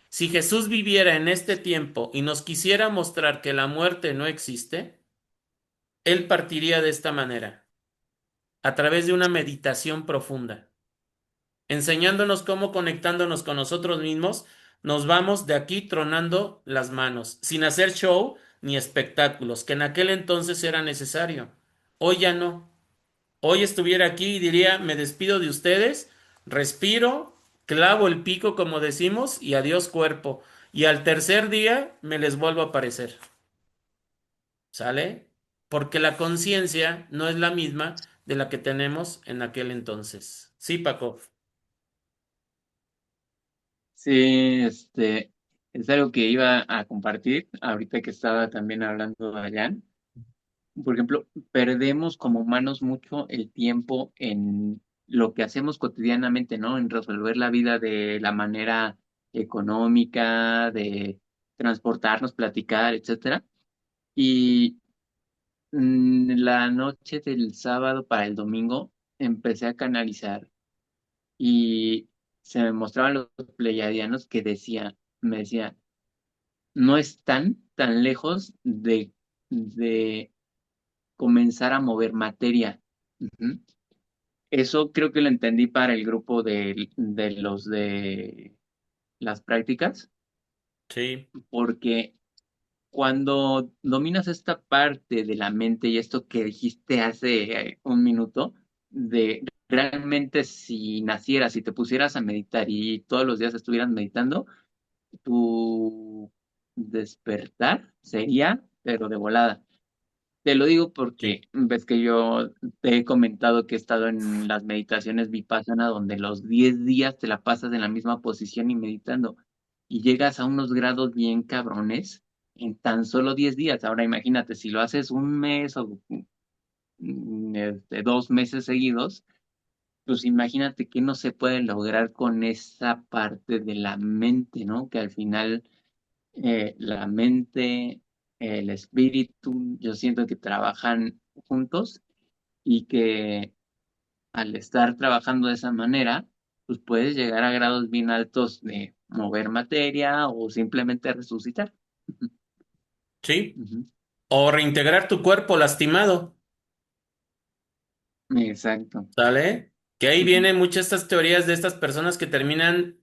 Si Jesús viviera en este tiempo y nos quisiera mostrar que la muerte no existe, él partiría de esta manera, a través de una meditación profunda, enseñándonos cómo conectándonos con nosotros mismos, nos vamos de aquí tronando las manos, sin hacer show ni espectáculos, que en aquel entonces era necesario. Hoy ya no. Hoy estuviera aquí y diría, me despido de ustedes, respiro, clavo el pico como decimos y adiós cuerpo. Y al tercer día me les vuelvo a aparecer. ¿Sale? Porque la conciencia no es la misma de la que tenemos en aquel entonces. Sí, Paco. Sí, es algo que iba a compartir ahorita que estaba también hablando Dayan. por ejemplo, perdemos como humanos mucho el tiempo en lo que hacemos cotidianamente, ¿no? En resolver la vida de la manera económica, de transportarnos, platicar, etcétera. Y la noche del sábado para el domingo empecé a canalizar y se me mostraban los pleiadianos que me decía, no están tan lejos de comenzar a mover materia. Ujú. Eso creo que lo entendí para el grupo de los de las prácticas, Sí, porque cuando dominas esta parte de la mente y esto que dijiste hace un minuto, de realmente si nacieras, si te pusieras a meditar y todos los días estuvieras meditando, tu despertar sería, pero de volada. Te lo digo sí. porque ves que yo te he comentado que he estado en las meditaciones Vipassana, donde los 10 días te la pasas en la misma posición y meditando, y llegas a unos grados bien cabrones en tan solo 10 días. Ahora imagínate, si lo haces un mes o 2 meses seguidos, pues imagínate que no se puede lograr con esa parte de la mente, ¿no? Que al final la mente, el espíritu, yo siento que trabajan juntos y que al estar trabajando de esa manera, pues puedes llegar a grados bien altos de mover materia o simplemente resucitar. Sí. Ujú. O reintegrar tu cuerpo lastimado, Exacto. ¿sale? Que ahí Ujú. vienen muchas estas teorías de estas personas que terminan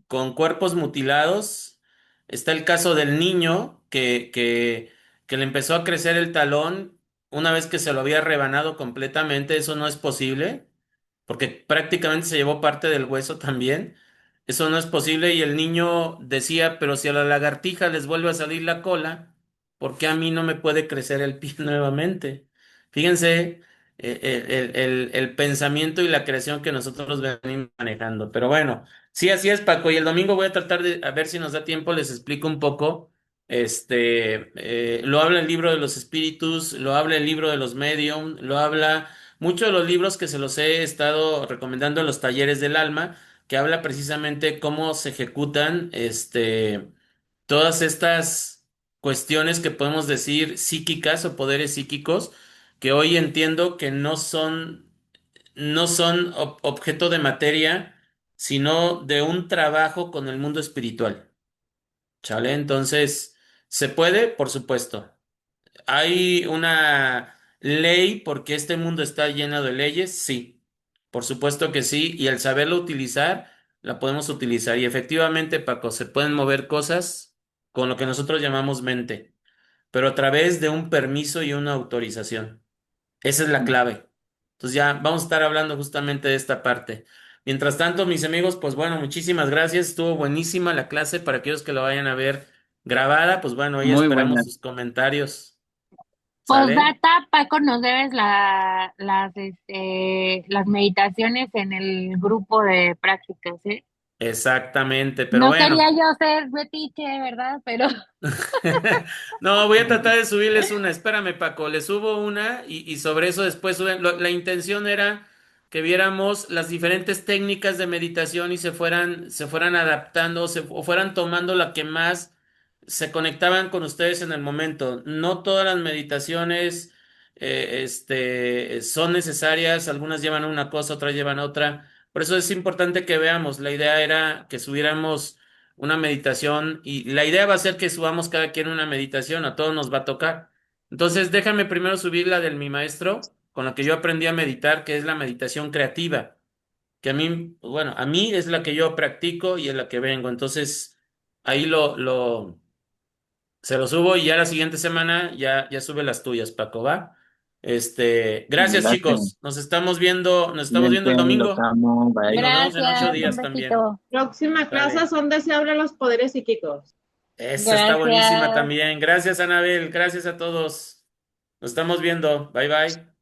con cuerpos mutilados. Está el caso del niño que le empezó a crecer el talón una vez que se lo había rebanado completamente. Eso no es posible, porque prácticamente se llevó parte del hueso también. Eso no es posible y el niño decía, pero si a la lagartija les vuelve a salir la cola, ¿por qué a mí no me puede crecer el pie nuevamente? Fíjense el pensamiento y la creación que nosotros venimos manejando. Pero bueno. Sí, así es, Paco. Y el domingo voy a tratar de, a ver si nos da tiempo, les explico un poco. Lo habla el libro de los espíritus, lo habla el libro de los medium, lo habla muchos de los libros que se los he estado recomendando en los talleres del alma, que habla precisamente cómo se ejecutan, todas estas cuestiones que podemos decir psíquicas o poderes psíquicos, que hoy entiendo que no son objeto de materia, sino de un trabajo con el mundo espiritual. ¿Sale? Entonces, ¿se puede? Por supuesto. ¿Hay una ley porque este mundo está lleno de leyes? Sí, por supuesto que sí. Y al saberlo utilizar, la podemos utilizar. Y efectivamente, Paco, se pueden mover cosas con lo que nosotros llamamos mente, pero a través de un permiso y una autorización. Esa es la clave. Entonces ya vamos a estar hablando justamente de esta parte. Mientras tanto, mis amigos, pues bueno, muchísimas gracias. Estuvo buenísima la clase para aquellos que la vayan a ver grabada. Pues bueno, ahí Muy esperamos buena. sus comentarios. ¿Sale? Postdata, Paco, nos debes las meditaciones en el grupo de prácticas, ¿eh? Exactamente, pero No bueno. quería yo ser metiche, ¿verdad? Pero No, voy a tratar de subirles una. Espérame, Paco, les subo una y sobre eso después suben. La intención era que viéramos las diferentes técnicas de meditación y se fueran adaptando o fueran tomando la que más se conectaban con ustedes en el momento. No todas las meditaciones son necesarias, algunas llevan una cosa, otras llevan otra. Por eso es importante que veamos. La idea era que subiéramos una meditación y la idea va a ser que subamos cada quien una meditación, a todos nos va a tocar. Entonces, déjame primero subir la del mi maestro, con la que yo aprendí a meditar, que es la meditación creativa, que a mí, bueno, a mí es la que yo practico y es la que vengo. Entonces, ahí se lo subo y ya la siguiente semana ya sube las tuyas, Paco, ¿va? Me Gracias, late. chicos. Nos estamos viendo Siguiente, el los domingo amo. y Bye. nos vemos en ocho gracias, un días también. besito. Próxima clase Dale. donde se hablan los poderes psíquicos. Esa está buenísima Gracias. también. Gracias, Anabel. Gracias a todos. Nos estamos viendo. Bye bye.